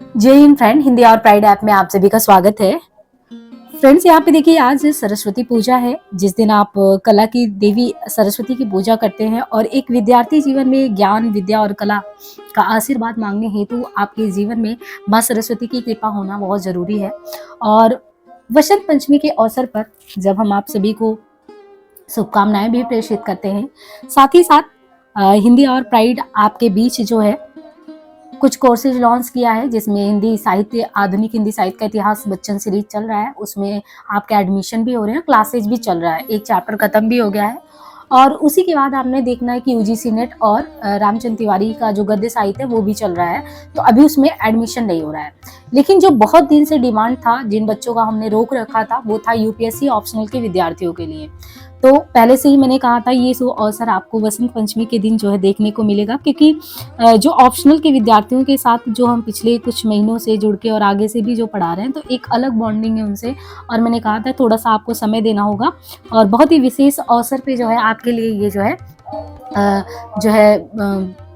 जय हिंद फ्रेंड, हिंदी और pride app में आप सभी का स्वागत है। फ्रेंड्स, यहाँ पे देखिए आज सरस्वती पूजा है, जिस दिन आप कला की देवी सरस्वती की पूजा करते हैं और एक विद्यार्थी जीवन में ज्ञान, विद्या और कला का आशीर्वाद मांगने हेतु आपके जीवन में माँ सरस्वती की कृपा होना बहुत जरूरी है। और वसंत पंचमी के अवसर पर जब हम आप सभी को शुभकामनाएं भी प्रेषित करते हैं, साथ ही साथ हिंदी और प्राइड आपके बीच जो है कुछ कोर्सेज लॉन्च किया है, जिसमें हिंदी साहित्य, आधुनिक हिंदी साहित्य का इतिहास बच्चन सीरीज चल रहा है। उसमें आपके एडमिशन भी हो रहे हैं, क्लासेज भी चल रहा है, एक चैप्टर खत्म भी हो गया है। और उसी के बाद आपने देखना है कि यूजीसी नेट और रामचंद्र तिवारी का जो गद्य साहित्य है वो भी चल रहा है। तो अभी उसमें एडमिशन नहीं हो रहा है, लेकिन जो बहुत दिन से डिमांड था, जिन बच्चों का हमने रोक रखा था, वो था यूपीएससी ऑप्शनल के विद्यार्थियों के लिए। तो पहले से ही मैंने कहा था ये अवसर आपको वसंत पंचमी के दिन जो है देखने को मिलेगा, क्योंकि जो ऑप्शनल के विद्यार्थियों के साथ जो हम पिछले कुछ महीनों से जुड़ के और आगे से भी जो पढ़ा रहे हैं, तो एक अलग बॉन्डिंग है उनसे। और मैंने कहा था थोड़ा सा आपको समय देना होगा, और बहुत ही विशेष अवसर पे जो है आपके लिए ये जो है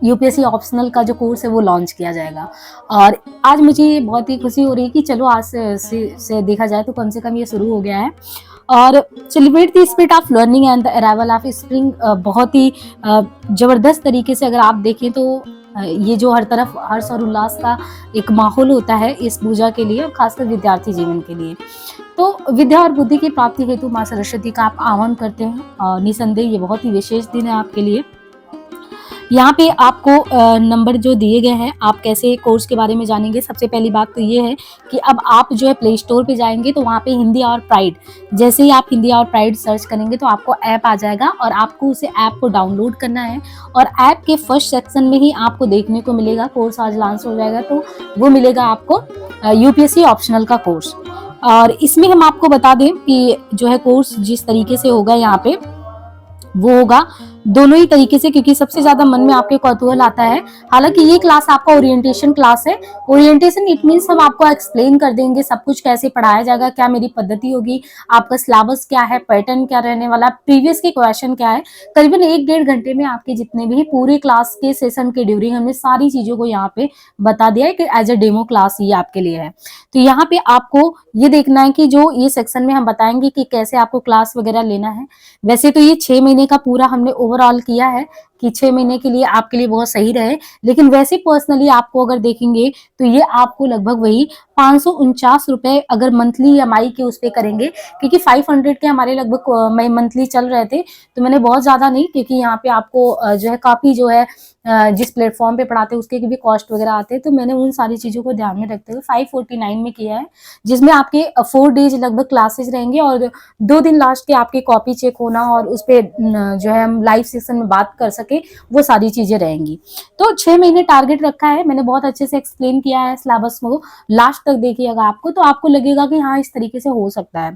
यूपीएससी ऑप्शनल का जो कोर्स है वो लॉन्च किया जाएगा। और आज मुझे बहुत ही खुशी हो रही है कि चलो आज से देखा जाए तो कम से कम ये शुरू हो गया है। और celebrate the spirit of learning and the arrival of spring, बहुत ही जबरदस्त तरीके से अगर आप देखें तो ये जो हर तरफ हर्ष और उल्लास का एक माहौल होता है इस पूजा के लिए, खासकर विद्यार्थी जीवन के लिए। तो विद्या और बुद्धि की प्राप्ति हेतु माँ सरस्वती का आप आह्वान करते हैं, और निसंदेह ये बहुत ही विशेष दिन है आपके लिए। यहाँ पे आपको नंबर जो दिए गए हैं, आप कैसे कोर्स के बारे में जानेंगे। सबसे पहली बात तो ये है कि अब आप जो है प्ले स्टोर पे जाएंगे तो वहाँ पे हिंदी और प्राइड, जैसे ही आप हिंदी और प्राइड सर्च करेंगे तो आपको ऐप आ जाएगा, और आपको उसे ऐप को डाउनलोड करना है। और ऐप के फर्स्ट सेक्शन में ही आपको देखने को मिलेगा कोर्स आज लॉन्च हो जाएगा, तो वो मिलेगा आपको यूपीएससी ऑप्शनल का कोर्स। और इसमें हम आपको बता दें कि जो है कोर्स जिस तरीके से होगा यहाँ पे वो होगा दोनों ही तरीके से, क्योंकि सबसे ज्यादा मन में आपके कौतूहल आता है। हालांकि ये क्लास आपका ओरिएंटेशन क्लास है। ओरिएंटेशन इट मीन्स हम आपको एक्सप्लेन कर देंगे सब कुछ, कैसे पढ़ाया जाएगा, क्या मेरी पद्धति होगी, आपका सिलेबस क्या है, पैटर्न क्या रहने वाला, प्रीवियस के क्वेश्चन क्या है। करीबन 1-1.5 घंटे में आपके जितने भी पूरे क्लास के सेशन के ड्यूरिंग हमने सारी चीजों को यहाँ पे बता दिया है कि एज ए डेमो क्लास ये आपके लिए है। तो यहाँ पे आपको ये देखना है कि जो ये सेक्शन में हम बताएंगे कि कैसे आपको क्लास वगैरह लेना है। वैसे तो ये 6 महीने का पूरा हमने ओवरऑल किया है कि 6 महीने के लिए आपके लिए बहुत सही रहे, लेकिन वैसे पर्सनली आपको अगर देखेंगे तो ये आपको लगभग वही 549 रुपए अगर मंथली EMI के उस पे करेंगे, क्योंकि 500 के हमारे लगभग मंथली चल रहे थे। तो मैंने बहुत ज्यादा नहीं, क्योंकि यहाँ पे आपको जो है काफी जो है जिस प्लेटफॉर्म पे पढ़ाते हैं उसके भी कॉस्ट वगैरह आते हैं, तो मैंने उन सारी चीजों को ध्यान में रखते हुए 549 में किया है, जिसमें आपके 4 डेज लगभग क्लासेस रहेंगे और 2 दिन लास्ट के आपके कॉपी चेक होना और उस पे जो है हम लाइव सेशन में बात कर सके, वो सारी चीजें रहेंगी। तो 6 महीने टारगेट रखा है, मैंने बहुत अच्छे से एक्सप्लेन किया है सिलेबस को। लास्ट तक देखिएगा आपको, तो आपको लगेगा कि हाँ इस तरीके से हो सकता है।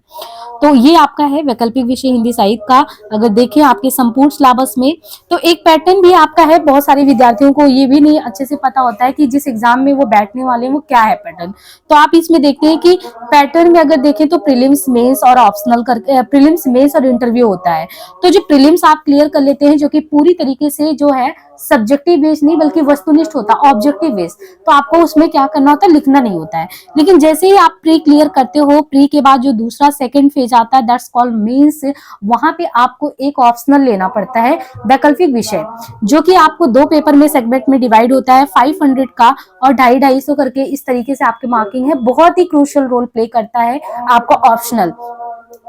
तो ये आपका है वैकल्पिक विषय हिंदी साहित्य का। अगर देखें आपके संपूर्ण सिलेबस में तो एक पैटर्न भी आपका है। बहुत सारे विद्यार्थियों को ये भी नहीं अच्छे से पता होता है कि जिस एग्जाम में वो बैठने वाले हैं वो क्या है पैटर्न। तो आप इसमें देखते हैं कि पैटर्न में अगर देखें तो प्रीलिम्स, मेंस और ऑप्शनल करके प्रीलिम्स, मेंस और इंटरव्यू होता है। तो जो प्रीलिम्स आप क्लियर कर लेते हैं, जो कि पूरी तरीके से जो है सब्जेक्टिव बेस्ड नहीं बल्कि वस्तुनिष्ठ होता है, ऑब्जेक्टिव बेस्ड, तो आपको उसमें क्या करना होता है, लिखना नहीं होता है। लेकिन जैसे ही आप प्री क्लियर करते हो, प्री के बाद जो दूसरा सेकंड फेज आता है दैट्स कॉल्ड मेंस, वहां पे आपको एक ऑप्शनल लेना पड़ता है वैकल्पिक विषय, जो कि आपको 2 पेपर में सेगमेंट में डिवाइड होता है, 500 का और 250-250 करके। इस तरीके से आपकी मार्किंग है, बहुत ही क्रूशियल रोल प्ले करता है आपका ऑप्शनल।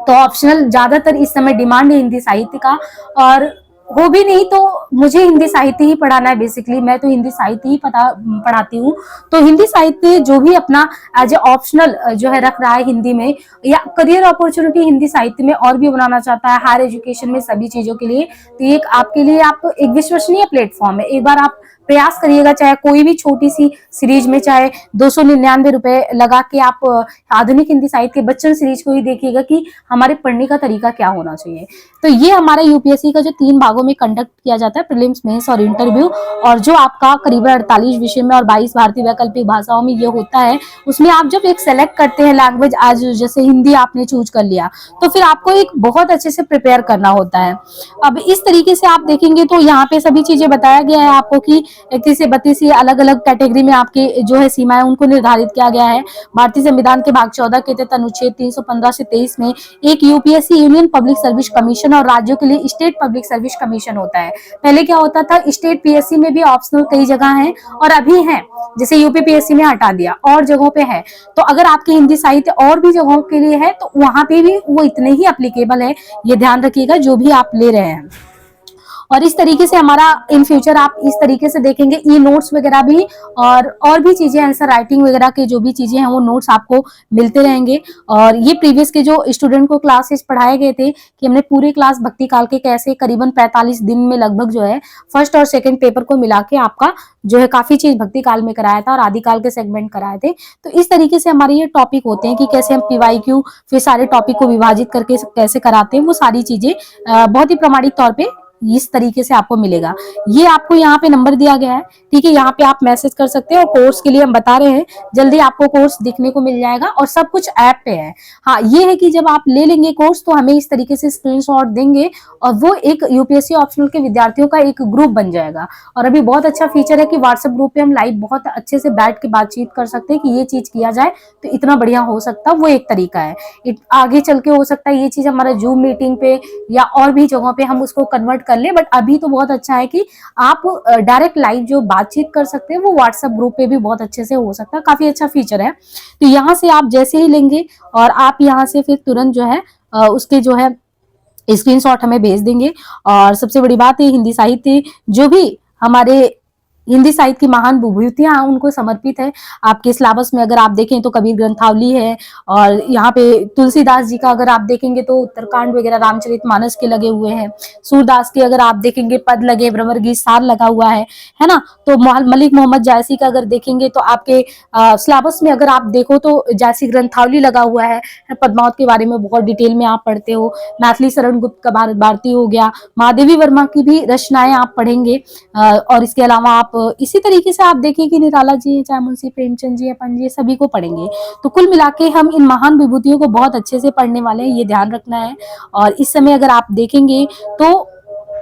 तो ऑप्शनल ज्यादातर इस समय डिमांड है हिंदी साहित्य का, और हो भी नहीं तो मुझे हिंदी साहित्य ही पढ़ाना है। बेसिकली मैं तो हिंदी साहित्य ही पढ़ाती हूँ। तो हिंदी साहित्य जो भी अपना एज ए ऑप्शनल जो है रख रहा है हिंदी में, या करियर अपॉर्चुनिटी हिंदी साहित्य में और भी बनाना चाहता है, हायर एजुकेशन में सभी चीजों के लिए, तो एक आपके लिए आप एक विश्वसनीय प्लेटफॉर्म है। एक बार आप प्रयास करिएगा, चाहे कोई भी छोटी सी सीरीज में, चाहे 299 रुपए लगा के आप आधुनिक हिंदी साहित्य के बच्चन सीरीज को ही देखिएगा कि हमारे पढ़ने का तरीका क्या होना चाहिए। तो ये हमारा यूपीएससी का जो 3 भागों में कंडक्ट किया जाता है, प्रीलिम्स, मेंस और इंटरव्यू, और जो आपका करीबन 48 विषय में और 22 भारतीय वैकल्पिक भाषाओं में ये होता है, उसमें आप जब एक सेलेक्ट करते हैं लैंग्वेज, आज जैसे हिंदी आपने चूज कर लिया, तो फिर आपको एक बहुत अच्छे से प्रिपेयर करना होता है। अब इस तरीके से आप देखेंगे तो यहाँ पे सभी चीजें बताया गया है आपको कि 31 से 32 ये अलग अलग कैटेगरी में आपके जो है सीमाएं उनको निर्धारित किया गया है। भारतीय संविधान के भाग 14 के तहत अनुच्छेद 315 से 23 में एक UPSC union public service commission और राज्यों के लिए स्टेट पब्लिक सर्विस कमीशन होता है। पहले क्या होता था, स्टेट पीएससी में भी ऑप्शनल कई जगह है और अभी है, जैसे यूपी पीएससी में हटा दिया और जगहों पे है। तो अगर आपकी हिंदी साहित्य और भी जगहों के लिए है तो वहां पे भी वो इतने ही एप्लीकेबल है, ये ध्यान रखिएगा जो भी आप ले रहे हैं। और इस तरीके से हमारा इन फ्यूचर आप इस तरीके से देखेंगे ई नोट्स वगैरह भी और भी चीजें, आंसर राइटिंग वगैरह के जो भी चीजें हैं वो नोट्स आपको मिलते रहेंगे। और ये प्रीवियस के जो स्टूडेंट को क्लासेस पढ़ाए गए थे कि हमने पूरी क्लास भक्ति काल के कैसे करीबन 45 दिन में लगभग जो है फर्स्ट और सेकंड पेपर को मिला के आपका जो है काफी चीज भक्ति काल में कराया था और आदिकाल के सेगमेंट कराए थे। तो इस तरीके से हमारे ये टॉपिक होते हैं कि कैसे हम पीवाईक्यू फिर सारे टॉपिक को विभाजित करके कैसे कराते हैं, वो सारी चीजें बहुत ही प्रामाणिक तौर पे इस तरीके से आपको मिलेगा। ये आपको यहाँ पे नंबर दिया गया है, ठीक है, यहाँ पे आप मैसेज कर सकते हैं। और कोर्स के लिए हम बता रहे हैं जल्दी आपको कोर्स दिखने को मिल जाएगा और सब कुछ ऐप पे है। हाँ, ये है कि जब आप ले लेंगे कोर्स तो हमें इस तरीके से स्क्रीनशॉट देंगे और वो एक यूपीएससी ऑप्शनल के विद्यार्थियों का एक ग्रुप बन जाएगा। और अभी बहुत अच्छा फीचर है कि व्हाट्सएप ग्रुप पे हम लाइव बहुत अच्छे से बैठ के बातचीत कर सकते हैं कि ये चीज किया जाए तो इतना बढ़िया हो सकता है, वो एक तरीका है। आगे चल के हो सकता है ये चीज हमारा जूम मीटिंग पे या और भी जगहों पे हम उसको कन्वर्ट कर ले, बट अभी तो बहुत अच्छा है कि आप डायरेक्ट लाइव जो बातचीत कर सकते हैं वो व्हाट्सएप ग्रुप पे भी बहुत अच्छे से हो सकता है। काफी अच्छा फीचर है। तो यहाँ से आप जैसे ही लेंगे और आप यहाँ से फिर तुरंत जो है उसके जो है स्क्रीनशॉट हमें भेज देंगे। और सबसे बड़ी बात है, हिंदी साहित्य जो भी हमारे हिंदी साहित्य की महान विभूतियां उनको समर्पित है। आपके सिलेबस में अगर आप देखें तो कबीर ग्रंथावली है और यहाँ पे तुलसीदास जी का अगर आप देखेंगे तो उत्तरकांड वगैरह रामचरितमानस के लगे हुए हैं। सूरदास के अगर आप देखेंगे पद लगे, भ्रमर गीत सार लगा हुआ है ना। तो मलिक मोहम्मद जायसी का अगर देखेंगे तो आपके सिलेबस में अगर आप देखो तो जायसी ग्रंथावली लगा हुआ है। पद्मावत के बारे में बहुत डिटेल में आप पढ़ते हो। मैथिली शरण गुप्त का भारत भारती हो गया, महादेवी वर्मा की भी रचनाएं आप पढ़ेंगे। और इसके अलावा आप इसी तरीके से आप देखिए कि निराला जी, चाहे मुंशी प्रेमचंद जी, अपन जी, सभी को पढ़ेंगे। तो कुल मिला के हम इन महान विभूतियों को बहुत अच्छे से पढ़ने वाले हैं, ये ध्यान रखना है। और इस समय अगर आप देखेंगे तो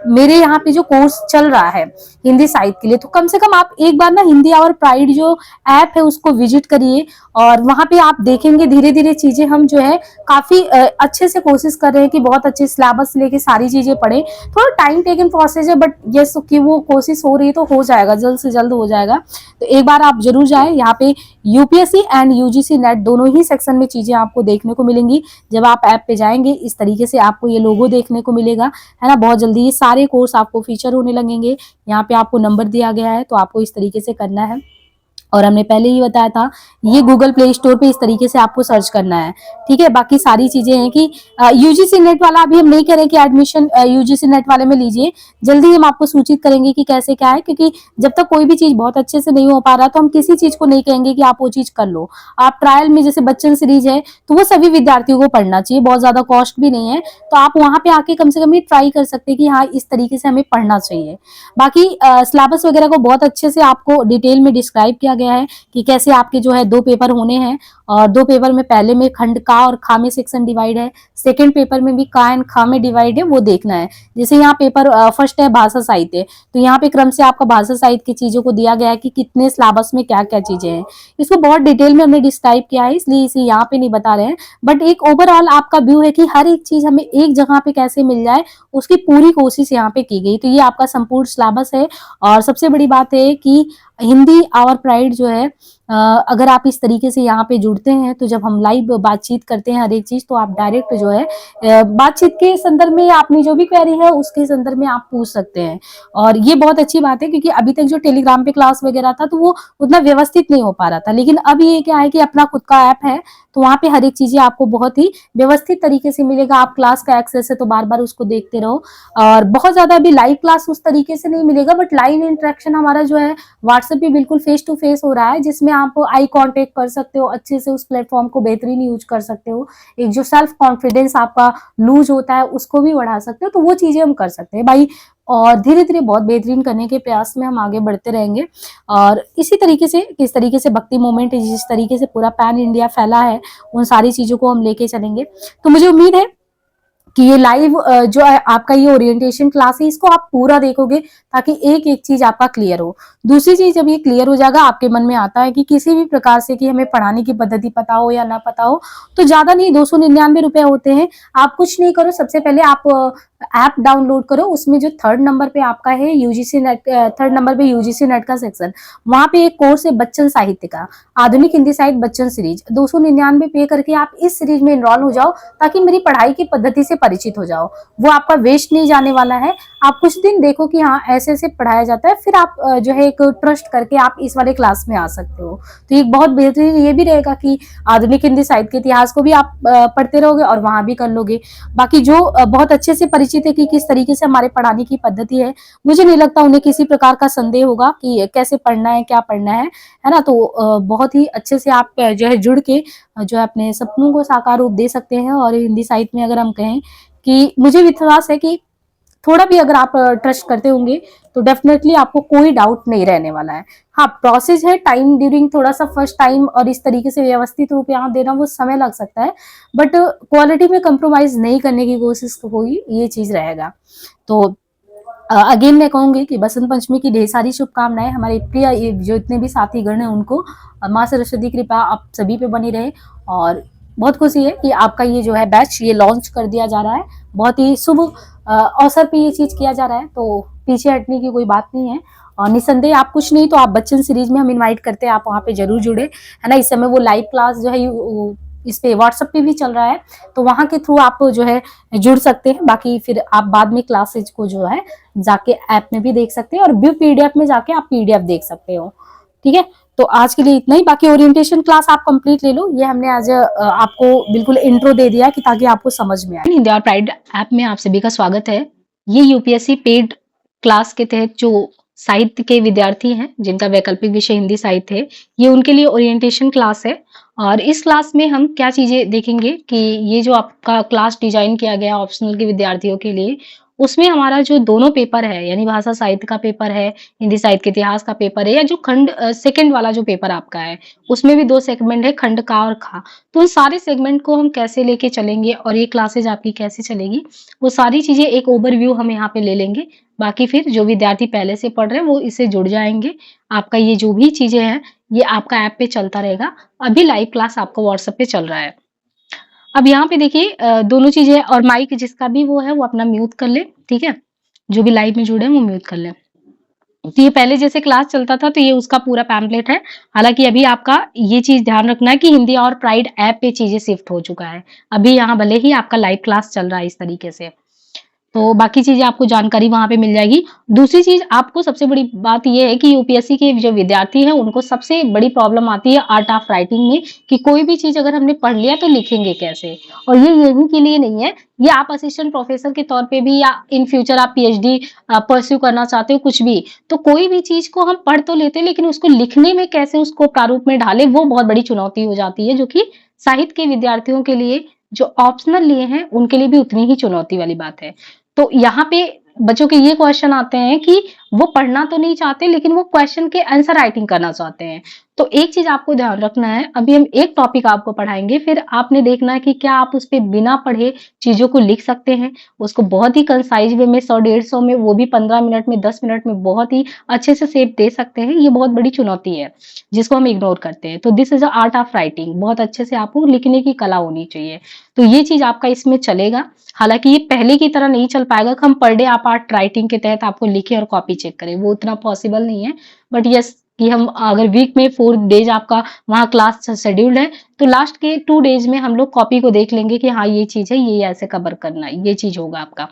मेरे यहाँ पे जो कोर्स चल रहा है हिंदी साहित्य के लिए, तो कम से कम आप एक बार ना हिंदी आवर प्राइड जो ऐप है उसको विजिट करिए और वहां पे आप देखेंगे धीरे धीरे चीजें हम जो है काफी अच्छे से कोशिश कर रहे हैं कि बहुत अच्छे सिलेबस लेके सारी चीजें पढ़े। थोड़ा टाइम टेकन प्रोसेस है, बट यस कि वो कोशिश हो रही है तो हो जाएगा, जल्द से जल्द हो जाएगा। तो एक बार आप जरूर जाए, यहाँ पे यूपीएससी एंड यूजीसी नेट दोनों ही सेक्शन में चीजें आपको देखने को मिलेंगी। जब आप ऐप पे जाएंगे इस तरीके से आपको ये लोगो देखने को मिलेगा, है ना। बहुत जल्दी ये सारे कोर्स आपको फीचर होने लगेंगे। यहाँ पे आपको नंबर दिया गया है तो आपको इस तरीके से करना है। और हमने पहले ही बताया था ये गूगल प्ले स्टोर पे इस तरीके से आपको सर्च करना है, ठीक है। बाकी सारी चीजें हैं कि यूजीसी नेट वाला अभी हम नहीं करें कि एडमिशन यूजीसी नेट वाले में लीजिए, जल्दी हम आपको सूचित करेंगे कि कैसे क्या है। क्योंकि जब तक कोई भी चीज बहुत अच्छे से नहीं हो पा रहा तो हम किसी चीज को नहीं कहेंगे कि आप वो चीज कर लो। आप ट्रायल में जैसे बच्चन सीरीज है तो वो सभी विद्यार्थियों को पढ़ना चाहिए, बहुत ज्यादा कॉस्ट भी नहीं है। तो आप वहां पे आके कम से कम ये ट्राई कर सकते हैं कि हाँ इस तरीके से हमें पढ़ना चाहिए। बाकी सिलेबस वगैरह को बहुत अच्छे से आपको डिटेल में डिस्क्राइब किया गया है कि कैसे आपके जो है 2 पेपर होने हैं। और 2 पेपर में पहले में खंड का और खा में सेक्शन डिवाइड है, सेकंड पेपर में भी का एंड खा में डिवाइड है, वो देखना है। जैसे यहाँ पेपर फर्स्ट है भाषा साहित्य, तो यहाँ पे क्रम से आपका भाषा साहित्य की चीजों को दिया गया है कि कितने सिलेबस में क्या क्या चीजें हैं। इसको बहुत डिटेल में हमने डिस्क्राइब किया है, इसलिए इसे यहाँ पे नहीं बता रहे हैं। बट एक ओवरऑल आपका व्यू है कि हर एक चीज हमें एक जगह पे कैसे मिल जाए, उसकी पूरी कोशिश यहाँ पे की गई। तो ये आपका संपूर्ण सिलेबस है। और सबसे बड़ी बात है कि हिंदी आवर प्राइड जो है, अगर आप इस तरीके से यहाँ पे जुड़ते हैं तो जब हम लाइव बातचीत करते हैं हर एक चीज, तो आप डायरेक्ट जो है बातचीत के संदर्भ में अपनी जो भी क्वेरी है उसके संदर्भ में आप पूछ सकते हैं। और ये बहुत अच्छी बात है क्योंकि अभी तक जो टेलीग्राम पे क्लास वगैरह था तो वो उतना व्यवस्थित नहीं हो पा रहा था, लेकिन अब ये क्या है कि अपना खुद का ऐप है तो वहाँ पे हर एक चीजें आपको बहुत ही व्यवस्थित तरीके से मिलेगा। आप क्लास का एक्सेस है तो बार बार उसको देखते रहो। और बहुत ज्यादा अभी लाइव क्लास उस तरीके से नहीं मिलेगा, बट लाइव इंटरेक्शन हमारा जो है व्हाट्सएप पे बिल्कुल फेस टू फेस हो रहा है, जिसमें आप आई कांटेक्ट कर सकते हो, अच्छे से उस प्लेटफॉर्म को बेहतरीन यूज कर सकते हो। एक जो सेल्फ कॉन्फिडेंस आपका लूज होता है उसको भी बढ़ा सकते हो, तो वो चीजें हम कर सकते हैं भाई। और धीरे धीरे बहुत बेहतरीन करने के प्रयास में हम आगे बढ़ते रहेंगे। और इसी तरीके से किस तरीके से भक्ति मूवमेंट जिस तरीके से पूरा पैन इंडिया फैला है, उन सारी चीजों को हम लेके चलेंगे। तो मुझे उम्मीद है कि ये लाइव जो है आपका ये ओरिएंटेशन क्लास है, इसको आप पूरा देखोगे ताकि एक एक चीज आपका क्लियर हो। दूसरी चीज, जब ये क्लियर हो जाएगा, आपके मन में आता है कि किसी भी प्रकार से कि हमें पढ़ाने की पद्धति पता हो या ना पता हो, तो ज्यादा नहीं, 299 रुपए होते हैं। आप कुछ नहीं करो, सबसे पहले आप ऐप डाउनलोड करो, उसमें जो थर्ड नंबर पे आपका है यूजीसी नेट, थर्ड नंबर पे यूजीसी नेट का सेक्शन, वहां पे एक कोर्स है बच्चन साहित्य का, आधुनिक हिंदी साहित्य बच्चन सीरीज, 299 पे करके आप इस सीरीज में इनरोल हो जाओ, ताकि मेरी पढ़ाई की पद्धति से परिचित हो जाओ। वो आपका वेस्ट नहीं जाने वाला है। आप कुछ दिन देखो कि हाँ ऐसे ऐसे पढ़ाया जाता है, फिर आप जो है एक ट्रस्ट करके आप इस वाले क्लास में आ सकते हो। तो एक बहुत बेहतरीन ये भी रहेगा कि आधुनिक हिंदी साहित्य के इतिहास को भी आप पढ़ते रहोगे और वहां भी कर लोगे। बाकी जो बहुत अच्छे से परिचित है कि किस तरीके से हमारे पढ़ाने की पद्धति है, मुझे नहीं लगता उन्हें किसी प्रकार का संदेह होगा कि कैसे पढ़ना है, क्या पढ़ना है ना। तो बहुत ही अच्छे से आप जो है जुड़ के जो है अपने सपनों को साकार रूप दे सकते हैं। और हिंदी साहित्य में अगर हम कहें कि मुझे विश्वास है कि थोड़ा भी अगर आप ट्रस्ट करते होंगे तो डेफिनेटली आपको कोई डाउट नहीं रहने वाला है। हाँ, प्रोसेस है, टाइम ड्यूरिंग थोड़ा सा फर्स्ट टाइम और इस तरीके से व्यवस्थित रूप यहाँ देना वो समय लग सकता है, बट क्वालिटी में कंप्रोमाइज नहीं करने की कोशिश होगी, ये चीज रहेगा। तो अगेन मैं कहूंगी कि बसंत पंचमी की ढेर सारी शुभकामनाएं हमारे प्रिय जो इतने भी साथी गण हैं उनको, माँ सरस्वती की कृपा आप सभी पे बनी रहे। और बहुत खुशी है कि आपका ये जो है बैच ये लॉन्च कर दिया जा रहा है, बहुत ही शुभ अवसर पे ये चीज किया जा रहा है, तो पीछे हटने की कोई बात नहीं है। और निसंदेह आप कुछ नहीं तो आप बच्चन सीरीज में हम इनवाइट करते हैं, आप वहाँ पे जरूर जुड़े, है ना। इस समय वो लाइव क्लास जो है इस पे व्हाट्सएप पे भी चल रहा है, तो वहां के थ्रू आप जो है जुड़ सकते हैं। बाकी फिर आप बाद में क्लासेज को जो है जाके ऐप में भी देख सकते हैं, और व्यू पीडीएफ में जाके आप पीडीएफ देख सकते हो। ठीक है, तो आज के लिए इतना ही। बाकी ओरिएंटेशन क्लास आप कंप्लीट ले लो, ये हमने आज आपको बिल्कुल इंट्रो दे दिया कि ताकि आपको समझ में आए। हिंदी और प्राइड ऐप में आप सभी का स्वागत है। ये यूपीएससी पेड क्लास के तहत जो साहित्य के विद्यार्थी हैं जिनका वैकल्पिक विषय हिंदी साहित्य है, ये उनके लिए ओरिएंटेशन क्लास है। और इस क्लास में हम क्या चीजें देखेंगे कि ये जो आपका क्लास डिजाइन किया गया ऑप्शनल के विद्यार्थियों के लिए, उसमें हमारा जो दोनों पेपर है, यानी भाषा साहित्य का पेपर है, हिंदी साहित्य के इतिहास का पेपर है, या जो खंड सेकंड वाला जो पेपर आपका है, उसमें भी 2 सेगमेंट है, खंड का और खा। तो उन सारे सेगमेंट को हम कैसे लेके चलेंगे और ये क्लासेज आपकी कैसे चलेगी, वो सारी चीजें एक ओवरव्यू हम यहाँ पे ले लेंगे। बाकी फिर जो विद्यार्थी पहले से पढ़ रहे हैं वो इससे जुड़ जाएंगे। आपका ये जो भी चीजें हैं ये आपका ऐप पे चलता रहेगा। अभी लाइव क्लास आपको व्हाट्सएप पे चल रहा है। अब यहाँ पे देखिए दोनों चीजें, और माइक जिसका भी वो है वो अपना म्यूट कर ले, ठीक है। जो भी लाइव में जुड़े हैं वो म्यूट कर ले। तो ये पहले जैसे क्लास चलता था तो ये उसका पूरा पैम्पलेट है। हालांकि अभी आपका ये चीज ध्यान रखना है कि हिंदी और प्राइड ऐप पे चीजें शिफ्ट हो चुका है। अभी यहाँ भले ही आपका लाइव क्लास चल रहा है इस तरीके से, तो बाकी चीजें आपको जानकारी वहां पे मिल जाएगी। दूसरी चीज आपको सबसे बड़ी बात यह है कि यूपीएससी के जो विद्यार्थी हैं उनको सबसे बड़ी प्रॉब्लम आती है आर्ट ऑफ राइटिंग में, कि कोई भी चीज अगर हमने पढ़ लिया तो लिखेंगे कैसे। और ये यही के लिए नहीं है, ये आप असिस्टेंट प्रोफेसर के तौर पे भी, या इन फ्यूचर आप पीएचडी परस्यू करना चाहते हो कुछ भी, तो कोई भी चीज को हम पढ़ तो लेते हैं लेकिन उसको लिखने में कैसे उसको प्रारूप में डाले, वो बहुत बड़ी चुनौती हो जाती है, जो कि साहित्य के विद्यार्थियों के लिए जो ऑप्शनल लिए हैं उनके लिए भी उतनी ही चुनौती वाली बात है। तो यहाँ पे बच्चों के ये क्वेश्चन आते हैं कि वो पढ़ना तो नहीं चाहते लेकिन वो क्वेश्चन के आंसर राइटिंग करना चाहते हैं। तो एक चीज आपको ध्यान रखना है, अभी हम एक टॉपिक आपको पढ़ाएंगे, फिर आपने देखना है कि क्या आप उस पर बिना पढ़े चीजों को लिख सकते हैं, उसको बहुत ही कंसाइज वे में 100-150 में, वो भी 15 मिनट में, 10 मिनट में बहुत ही अच्छे से शेप दे सकते हैं। ये बहुत बड़ी चुनौती है जिसको हम इग्नोर करते हैं। तो this is a art of writing, बहुत अच्छे से आपको लिखने की कला होनी चाहिए। तो ये चीज आपका इसमें चलेगा। हालांकि ये पहले की तरह नहीं चल पाएगा कि हम पर डे आप आर्ट राइटिंग के तहत आपको लिखे और कॉपी चेक करें, वो उतना पॉसिबल नहीं है। बट यस, कि हम अगर वीक में 4 डेज आपका वहाँ क्लास शेड्यूल्ड है, तो लास्ट के 2 डेज में हम लोग कॉपी को देख लेंगे कि हाँ ये चीज है, ये ऐसे कवर करना है, ये चीज होगा आपका।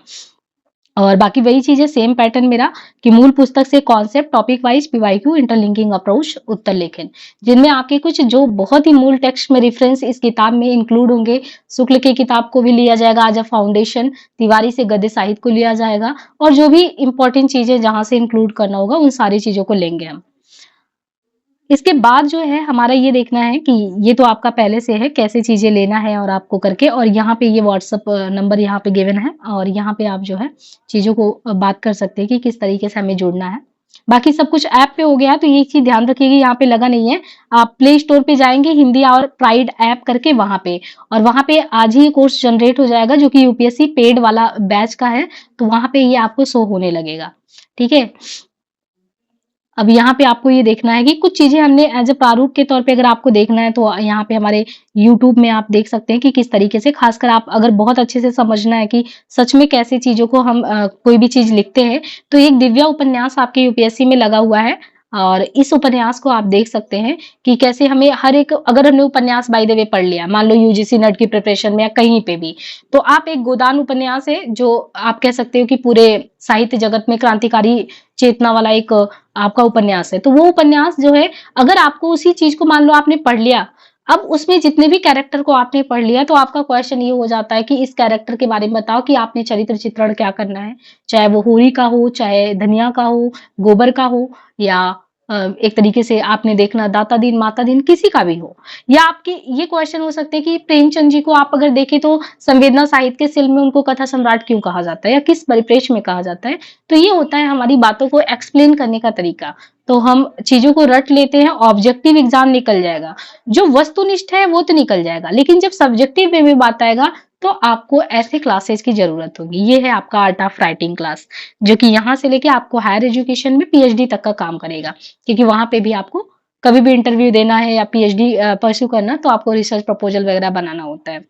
और बाकी वही चीज है, सेम पैटर्न मेरा, कि मूल पुस्तक से concept, topic wise, PYQ, interlinking approach, उत्तर लेखन, जिनमें आपके कुछ जो बहुत ही मूल टेक्स्ट में रेफरेंस इस किताब में इंक्लूड होंगे। शुक्ल की किताब को भी लिया जाएगा आज फाउंडेशन, तिवारी से गद्य साहित्य को लिया जाएगा, और जो भी इंपॉर्टेंट चीजें जहां से इंक्लूड करना होगा उन सारी चीजों को लेंगे हम। इसके बाद जो है हमारा ये देखना है कि ये तो आपका पहले से है कैसे चीजें लेना है और आपको करके, और यहाँ पे ये व्हाट्सएप नंबर यहाँ पे गिवन है, और यहाँ पे आप जो है चीजों को बात कर सकते हैं कि किस तरीके से हमें जुड़ना है। बाकी सब कुछ ऐप पे हो गया, तो ये चीज ध्यान रखिएगा, यहाँ पे लगा नहीं है। आप प्ले स्टोर पे जाएंगे हिंदी और प्राइड ऐप करके वहां पे, और वहां पे आज ही कोर्स जनरेट हो जाएगा जो कि यूपीएससी पेड वाला बैच का है, तो वहां पे ये आपको शो होने लगेगा। ठीक है। अब यहाँ पे आपको ये देखना है कि कुछ चीजें हमने एज अ प्रारूप के तौर पे अगर आपको देखना है तो यहाँ पे हमारे यूट्यूब में आप देख सकते हैं कि किस तरीके से, खासकर आप अगर बहुत अच्छे से समझना है कि सच में कैसे चीजों को हम कोई भी चीज लिखते हैं, तो एक दिव्या उपन्यास आपके यूपीएससी में लगा हुआ है, और इस उपन्यास को आप देख सकते हैं कि कैसे हमें हर एक, अगर हमने उपन्यास बाय द वे पढ़ लिया, मान लो यूजीसी नेट की प्रिपरेशन में या कहीं पे भी, तो आप एक गोदान उपन्यास है जो आप कह सकते हो कि पूरे साहित्य जगत में क्रांतिकारी चेतना वाला एक आपका उपन्यास है। तो वो उपन्यास जो है, अगर आपको उसी चीज को मान लो आपने पढ़ लिया, अब उसमें जितने भी कैरेक्टर को आपने पढ़ लिया, तो आपका क्वेश्चन ये हो जाता है कि इस कैरेक्टर के बारे में बताओ कि आपने चरित्र चित्रण क्या करना है, चाहे वो होरी का हो, चाहे धनिया का हो, गोबर का हो, या एक तरीके से आपने देखना दाता दीन माता दीन किसी का भी हो। या आपके ये क्वेश्चन हो सकते हैं कि प्रेमचंद जी को आप अगर देखें तो संवेदना साहित्य के सिल में उनको कथा सम्राट क्यों कहा जाता है या किस परिप्रेक्ष्य में कहा जाता है। तो ये होता है हमारी बातों को एक्सप्लेन करने का तरीका। तो हम चीजों को रट लेते हैं, ऑब्जेक्टिव एग्जाम निकल जाएगा, जो वस्तुनिष्ठ है वो तो निकल जाएगा, लेकिन जब सब्जेक्टिव वे में बात आएगा तो आपको ऐसे क्लासेस की जरूरत होगी। ये है आपका आर्ट ऑफ राइटिंग क्लास, जो कि यहाँ से लेके आपको हायर एजुकेशन में पीएचडी तक का काम करेगा, क्योंकि वहां पे भी आपको कभी भी इंटरव्यू देना है या पीएचडी परस्यू करना, तो आपको रिसर्च प्रपोजल वगैरह बनाना होता है।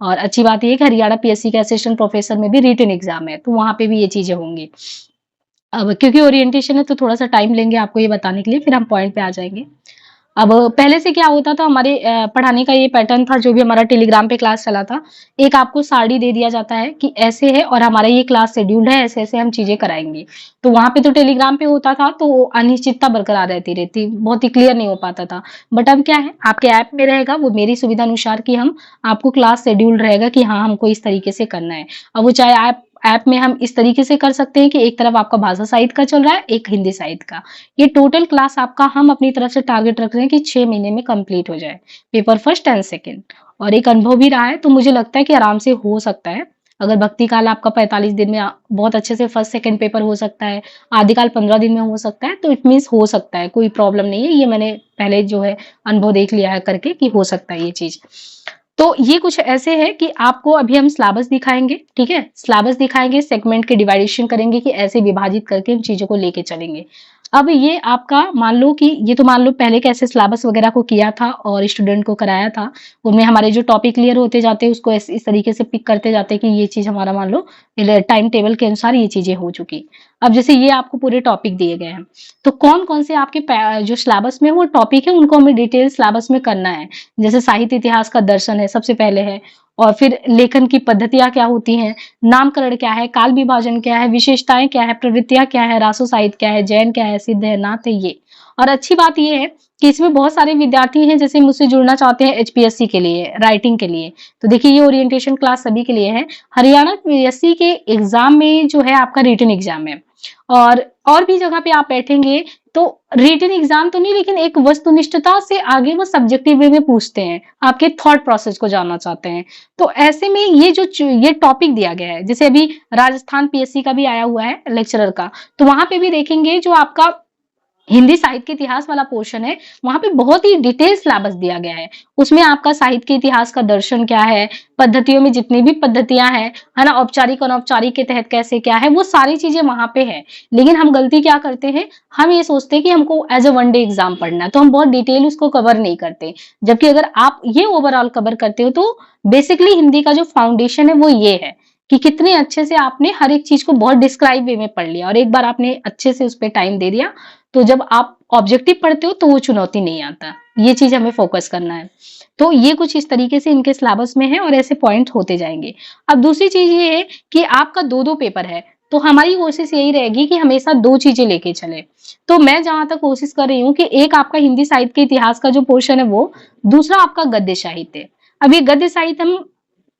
और अच्छी बात यह है कि हरियाणा पीएससी के असिस्टेंट प्रोफेसर में भी रिटन एग्जाम है, तो वहां पे भी ये चीजें होंगी। अब क्योंकि ओरिएंटेशन है तो थोड़ा सा टाइम लेंगे आपको ये बताने के लिए, फिर हम पॉइंट पे आ जाएंगे। अब पहले से क्या होता था हमारे पढ़ाने का ये पैटर्न था, जो भी हमारा टेलीग्राम पे क्लास चला था, एक आपको सारणी दे दिया जाता है कि ऐसे है और हमारा ये क्लास शेड्यूल्ड है, ऐसे ऐसे हम चीजें कराएंगे। तो वहां पे तो टेलीग्राम पे होता था तो अनिश्चितता बरकरार रहती रहती, बहुत ही क्लियर नहीं हो पाता था। बट अब क्या है, आपके ऐप में रहेगा वो मेरी सुविधा अनुसार कि हम आपको क्लास शेड्यूल्ड रहेगा कि हाँ हमको इस तरीके से करना है। अब वो चाहे ऐप में हम इस तरीके से कर सकते हैं कि एक तरफ आपका भाषा साहित्य का चल रहा है, एक हिंदी साहित्य का। ये टोटल क्लास आपका हम अपनी तरफ से टारगेट रख रहे हैं कि 6 महीने में कंप्लीट हो जाए, पेपर फर्स्ट एंड सेकंड। और एक अनुभव भी रहा है, तो मुझे लगता है कि आराम से हो सकता है। अगर भक्ति काल आपका 45 दिन में बहुत अच्छे से फर्स्ट सेकंड पेपर हो सकता है, आदिकाल 15 दिन में हो सकता है, तो इट मीन्स हो सकता है, कोई प्रॉब्लम नहीं है। ये मैंने पहले जो है अनुभव देख लिया है करके कि हो सकता है ये चीज। तो ये कुछ ऐसे है कि आपको अभी हम सिलेबस दिखाएंगे, ठीक है, सिलेबस दिखाएंगे, सेगमेंट के डिवाइडेशन करेंगे कि ऐसे विभाजित करके इन चीजों को लेके चलेंगे। अब ये आपका मान लो कि ये तो मान लो पहले कैसे सिलेबस वगैरह को किया था और स्टूडेंट को कराया था, उनमें हमारे जो टॉपिक क्लियर होते जाते हैं उसको इस तरीके से पिक करते जाते हैं कि ये चीज हमारा मान लो टाइम टेबल के अनुसार ये चीजें हो चुकी। अब जैसे ये आपको पूरे टॉपिक दिए गए हैं, तो कौन कौन से आपके जो सिलेबस में वो टॉपिक है उनको हमें डिटेल सिलेबस में करना है। जैसे साहित्य इतिहास का दर्शन है सबसे पहले है, और फिर लेखन की पद्धतियां क्या होती हैं, नामकरण क्या है, काल विभाजन क्या है, विशेषताएं क्या है, प्रवृत्तियां क्या है, रासो साहित्य क्या है, जैन क्या है, सिद्ध है, नाथ है ये। और अच्छी बात ये है कि इसमें बहुत सारे विद्यार्थी हैं जैसे मुझसे जुड़ना चाहते हैं एचपीएससी के लिए, राइटिंग के लिए, तो देखिए ये ओरिएंटेशन क्लास सभी के लिए है। हरियाणा पीएससी के एग्जाम में जो है आपका रिटन एग्जाम है, और भी जगह पे आप बैठेंगे तो रिटन एग्जाम तो नहीं, लेकिन एक वस्तुनिष्ठता से आगे वो सब्जेक्टिव वे में पूछते हैं, आपके थॉट प्रोसेस को जानना चाहते हैं। तो ऐसे में ये टॉपिक दिया गया है, जैसे अभी राजस्थान पीएससी का भी आया हुआ है लेक्चरर का, तो वहां पे भी देखेंगे जो आपका हिंदी साहित्य के इतिहास वाला पोर्शन है, वहां पे बहुत ही डिटेल सिलेबस दिया गया है। उसमें आपका साहित्य के इतिहास का दर्शन क्या है, पद्धतियों में जितनी भी पद्धतियां हैं, है ना, औपचारिक अनौपचारिक के तहत कैसे क्या है, वो सारी चीजें वहां पे है। लेकिन हम गलती क्या करते हैं, हम ये सोचते हैं कि हमको as a one day exam पढ़ना है, तो हम बहुत डिटेल उसको कवर नहीं करते। जबकि अगर आप ये ओवरऑल कवर करते हो तो बेसिकली हिंदी का जो फाउंडेशन है वो ये है कि कितने अच्छे से आपने हर एक चीज को बहुत डिस्क्राइब वे में पढ़ लिया, और एक बार आपने अच्छे से उस पर टाइम दे दिया, तो जब आप ऑब्जेक्टिव पढ़ते हो तो वो चुनौती नहीं आता। ये चीज हमें फोकस करना है। तो ये कुछ इस तरीके से इनके सिलेबस में है और ऐसे पॉइंट होते जाएंगे। अब दूसरी चीज ये है कि आपका दो दो पेपर है, तो हमारी कोशिश यही रहेगी कि हमेशा दो चीजें लेके चले। तो मैं जहां तक कोशिश कर रही हूँ कि एक आपका हिंदी साहित्य के इतिहास का जो पोर्शन है वो, दूसरा आपका गद्य साहित्य। अब ये गद्य साहित्य हम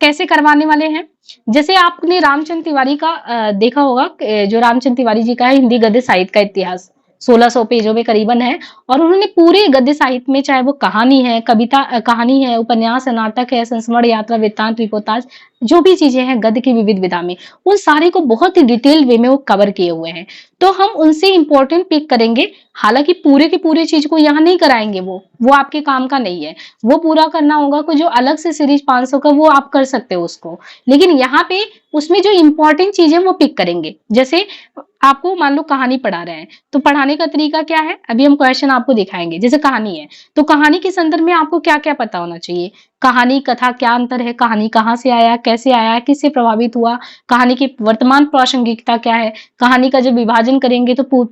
कैसे करवाने वाले हैं, जैसे आपने रामचंद्र तिवारी का देखा होगा, जो रामचंद्र तिवारी जी का है हिंदी गद्य साहित्य का इतिहास, 1600 पेजों में करीबन है, और उन्होंने पूरे गद्य साहित्य में, चाहे वो कहानी है, कविता कहानी है, उपन्यास है, नाटक है, संस्मरण, यात्रा, वृत्तांत, रिपोर्टाज, जो भी चीजें हैं गद्य की विविध विधा में, उन सारे को बहुत ही डिटेल वे में वो कवर किए हुए हैं। तो हम उनसे इंपॉर्टेंट पिक करेंगे। हालांकि पूरे की पूरी चीज को यहाँ नहीं कराएंगे, वो आपके काम का नहीं है। वो पूरा करना होगा, कोई जो अलग से सीरीज 500 का, वो आप कर सकते हो उसको। लेकिन यहाँ पे उसमें जो इंपॉर्टेंट चीज है वो पिक करेंगे। जैसे आपको मान लो कहानी पढ़ा रहे हैं, तो पढ़ाने का तरीका क्या है, अभी हम क्वेश्चन आपको दिखाएंगे। जैसे कहानी है, तो कहानी के संदर्भ में आपको क्या क्या पता होना चाहिए। कहानी कथा क्या अंतर है, कहानी कहाँ से आया, कैसे आया, किससे प्रभावित हुआ, कहानी की वर्तमान प्रासंगिकता क्या है, कहानी का जब विभाजन करेंगे तो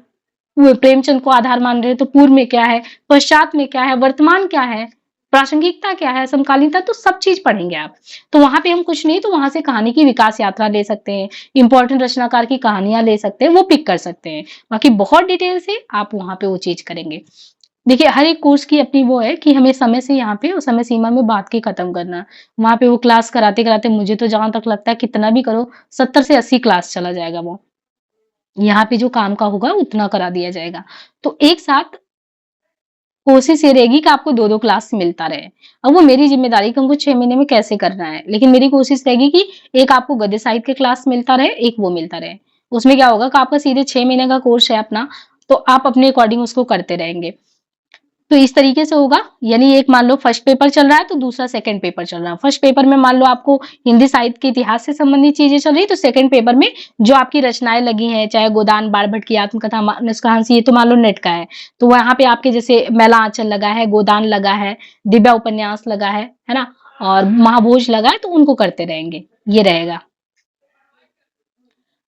प्रेमचंद को आधार मान रहे हैं तो पूर्व में क्या है, पश्चात में क्या है, वर्तमान क्या है, प्रासंगिकता क्या है, समकालीनता, तो सब चीज पढ़ेंगे आप। तो वहां पे हम कुछ नहीं, तो वहां से कहानी की विकास यात्रा ले सकते हैं, इंपॉर्टेंट रचनाकार की कहानियां ले सकते हैं, वो पिक कर सकते हैं। बाकी बहुत डिटेल से आप वहां पे वो चीज करेंगे। देखिए हर एक कोर्स की अपनी वो है कि हमें समय से यहाँ पे समय सीमा में बात के खत्म करना। वहां पे वो क्लास कराते कराते मुझे तो जहां तक लगता है कितना भी करो 70 से 80 क्लास चला जाएगा वो। यहाँ पे जो काम का होगा उतना करा दिया जाएगा। तो एक साथ कोशिश ये रहेगी कि आपको 2-2 क्लास मिलता रहे। अब वो मेरी जिम्मेदारी कि हमको 6 महीने में कैसे करना है, लेकिन मेरी कोशिश रहेगी कि एक आपको गद्य साहित्य के क्लास मिलता रहे, एक वो मिलता रहे। उसमें क्या होगा कि आपका सीधे 6 महीने का कोर्स है अपना, तो आप अपने अकॉर्डिंग उसको करते रहेंगे। तो इस तरीके से होगा। यानी एक मान लो फर्स्ट पेपर चल रहा है तो दूसरा सेकंड पेपर चल रहा है। फर्स्ट पेपर में मान लो आपको हिंदी साहित्य के इतिहास से संबंधित चीजें चल रही, तो सेकंड पेपर में जो आपकी रचनाएं लगी हैं, चाहे गोदान बाणभट्ट की आत्मकथा, निष्कांसी, ये तो मान लो नेट का है, तो वहां पे आपके जैसे मैला आंचल लगा है, गोदान लगा है, दिव्या उपन्यास लगा है ना, और महाभोज लगा है, तो उनको करते रहेंगे, ये रहेगा।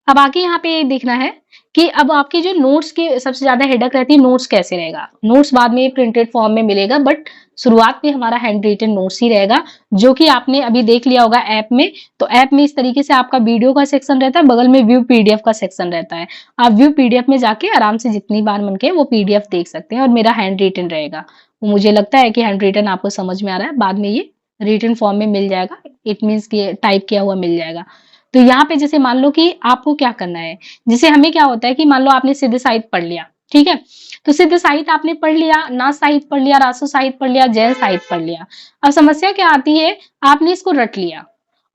अब आगे यहाँ पे देखना है कि अब आपके जो नोट्स की सबसे ज्यादा हेडक रहती है, नोट्स कैसे रहेगा। नोट्स बाद में प्रिंटेड फॉर्म में मिलेगा, बट शुरुआत में हमारा हैंड रिटन नोट्स ही रहेगा, जो कि आपने अभी देख लिया होगा ऐप में। तो ऐप में इस तरीके से आपका वीडियो का सेक्शन रहता है, बगल में व्यू पीडीएफ का सेक्शन रहता है। आप व्यू पीडीएफ में जाके आराम से जितनी बार मन के वो पीडीएफ देख सकते हैं, और मेरा हैंड रिटन रहेगा। वो मुझे लगता है कि हैंड रिटन आपको समझ में आ रहा है, बाद में ये रिटन फॉर्म में मिल जाएगा, इट मीन्स कि टाइप किया हुआ मिल जाएगा। तो यहाँ पे जैसे मान लो कि आपको क्या करना है, जैसे हमें क्या होता है कि मान लो आपने सिद्ध साहित्य पढ़ लिया, ठीक है, तो सिद्ध साहित्य आपने पढ़ लिया, नाथ साहित्य पढ़ लिया, रासो साहित्य पढ़ लिया, जैन साहित्य पढ़ लिया। अब समस्या क्या आती है, आपने इसको रट लिया,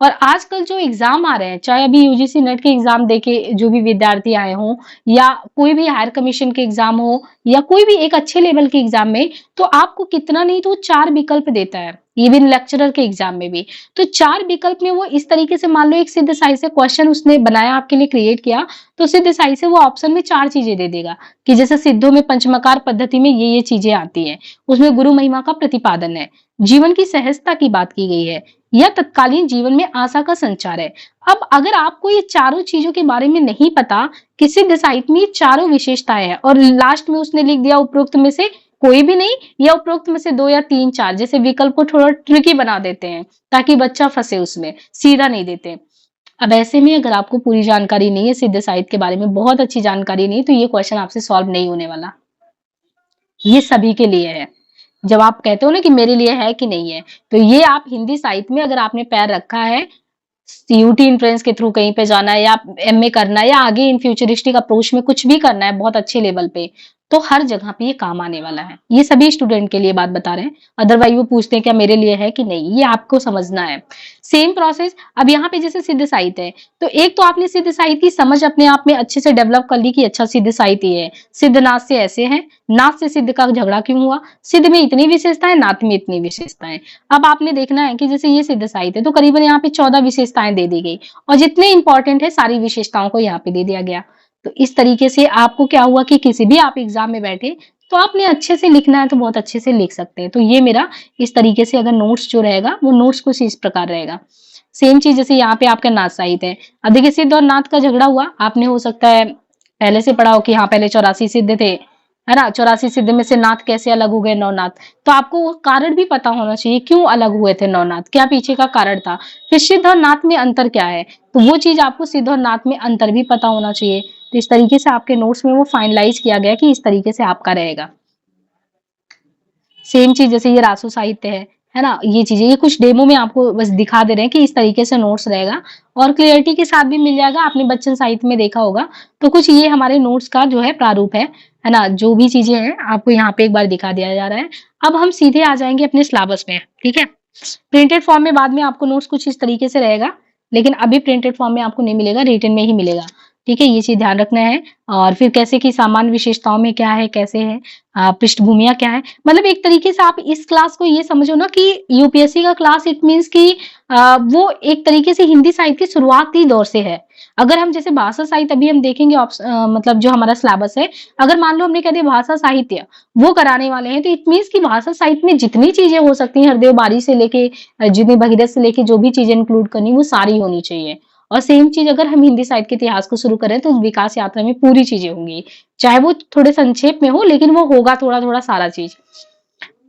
और आजकल जो एग्जाम आ रहे हैं, चाहे अभी यूजीसी नेट के एग्जाम देके जो भी विद्यार्थी आए हों, या कोई भी हायर कमीशन के एग्जाम हो, या कोई भी एक अच्छे लेवल के एग्जाम में, तो आपको कितना नहीं तो 4 विकल्प देता है, इवन लेक्चरर के एग्जाम में भी। तो 4 विकल्प में वो इस तरीके से, मान लो एक सिद्ध साहित्य से क्वेश्चन उसने बनाया आपके लिए, क्रिएट किया, तो सिद्ध साहित्य से वो ऑप्शन में 4 चीजें दे देगा कि जैसे सिद्धों में पंचमकार पद्धति में ये चीजें आती है, उसमें गुरु महिमा का प्रतिपादन है, जीवन की सहजता की बात की गई है, या तत्कालीन जीवन में आशा का संचार है। अब अगर आपको ये चारों चीजों के बारे में नहीं पता कि सिद्ध साहित्य में चारों विशेषताएं हैं, और लास्ट में उसने लिख दिया उपरोक्त में से कोई भी नहीं, या उपरोक्त में से 2 या 3 4, जैसे विकल्प को थोड़ा ट्रिकी बना देते हैं ताकि बच्चा फंसे उसमें, सीधा नहीं देते। अब ऐसे में अगर आपको पूरी जानकारी नहीं है सिद्ध साहित्य के बारे में, बहुत अच्छी जानकारी नहीं, तो ये क्वेश्चन आपसे सॉल्व नहीं होने वाला। ये सभी के लिए है। जब आप कहते हो ना कि मेरे लिए है कि नहीं है, तो ये आप हिंदी साहित्य में अगर आपने पैर रखा है, यूटी एंट्रेंस के थ्रू कहीं पे जाना है, या एमए करना है, या आगे इन फ्यूचरिस्टिक अप्रोच में कुछ भी करना है बहुत अच्छे लेवल पे, तो हर जगह पे ये काम आने वाला है। ये सभी स्टूडेंट के लिए बात बता रहे हैं, अदरवाइज वो पूछते हैं क्या मेरे लिए है कि नहीं, ये आपको समझना है। Same process. अब यहाँ पे जैसे सिद्ध साहित्य है, तो एक तो आपने सिद्ध साहित्य की समझ अपने आप में अच्छे से डेवलप कर ली कि अच्छा सिद्ध साहित्य है, सिद्ध नाथ से ऐसे है, नाथ से सिद्ध का झगड़ा क्यों हुआ, सिद्ध में इतनी विशेषताएं, नाथ में इतनी विशेषताएं। अब आपने देखना है कि जैसे ये सिद्ध साहित्य है, तो करीबन यहाँ पे 14 विशेषताएं दे दी गई, और जितने इंपॉर्टेंट है सारी विशेषताओं को यहाँ पे दे दिया गया। तो इस तरीके से आपको क्या हुआ कि किसी भी आप एग्जाम में बैठे, तो आपने अच्छे से लिखना है तो बहुत अच्छे से लिख सकते हैं। तो ये मेरा इस तरीके से अगर नोट्स जो रहेगा, वो नोट्स कुछ इस प्रकार रहेगा। सेम चीज जैसे यहाँ पे आपका नाथ साहित्य है। अब देखिए सिद्ध और नाथ का झगड़ा हुआ, आपने हो सकता है पहले से पढ़ा हो कि हाँ पहले 84 सिद्ध थे, है ना, 84 सिद्ध में से नाथ कैसे अलग हो गए, नौनाथ। तो आपको वो कारण भी पता होना चाहिए क्यों अलग हुए थे नौनाथ, क्या पीछे का कारण था, फिर सिद्ध और नाथ में अंतर क्या है, तो वो चीज आपको सिद्ध और नाथ में अंतर भी पता होना चाहिए। तो इस तरीके से आपके नोट्स में वो फाइनलाइज किया गया कि इस तरीके से आपका रहेगा। सेम चीज जैसे ये रासो साहित्य है ना, ये चीजें ये कुछ डेमो में आपको बस दिखा दे रहे हैं कि इस तरीके से नोट्स रहेगा, और क्लियरिटी के साथ भी मिल जाएगा। आपने बच्चन साहित्य में देखा होगा, तो कुछ ये हमारे नोट्स का जो है प्रारूप है ना, जो भी चीजें हैं आपको यहाँ पे एक बार दिखा दिया जा रहा है। अब हम सीधे आ जाएंगे अपने सिलेबस में, ठीक है। प्रिंटेड फॉर्म में बाद में आपको नोट्स कुछ इस तरीके से रहेगा, लेकिन अभी प्रिंटेड फॉर्म में आपको नहीं मिलेगा, रिटन में ही मिलेगा। ठीक है, ये चीज ध्यान रखना है। और फिर कैसे की सामान्य विशेषताओं में क्या है, कैसे है, पृष्ठभूमियां क्या है। मतलब एक तरीके से आप इस क्लास को ये समझो ना कि यूपीएससी का क्लास इट मीन्स कि वो एक तरीके से हिंदी साहित्य की शुरुआती दौर से है। अगर हम जैसे भाषा साहित्य अभी हम देखेंगे मतलब जो हमारा सिलेबस है, अगर मान लो हमने कह दिया भाषा साहित्य वो कराने वाले हैं, तो इट मीन्स कि भाषा साहित्य में जितनी चीजें हो सकती हैं, हरदेव बारी से लेके जितनी भगीरथ से लेके जो भी चीजें इंक्लूड करनी वो सारी होनी चाहिए। और सेम चीज अगर हम हिंदी साहित्य के इतिहास को शुरू करें तो उस विकास यात्रा में पूरी चीजें होंगी, चाहे वो थोड़े संक्षेप में हो लेकिन वो होगा थोड़ा थोड़ा सारा चीज।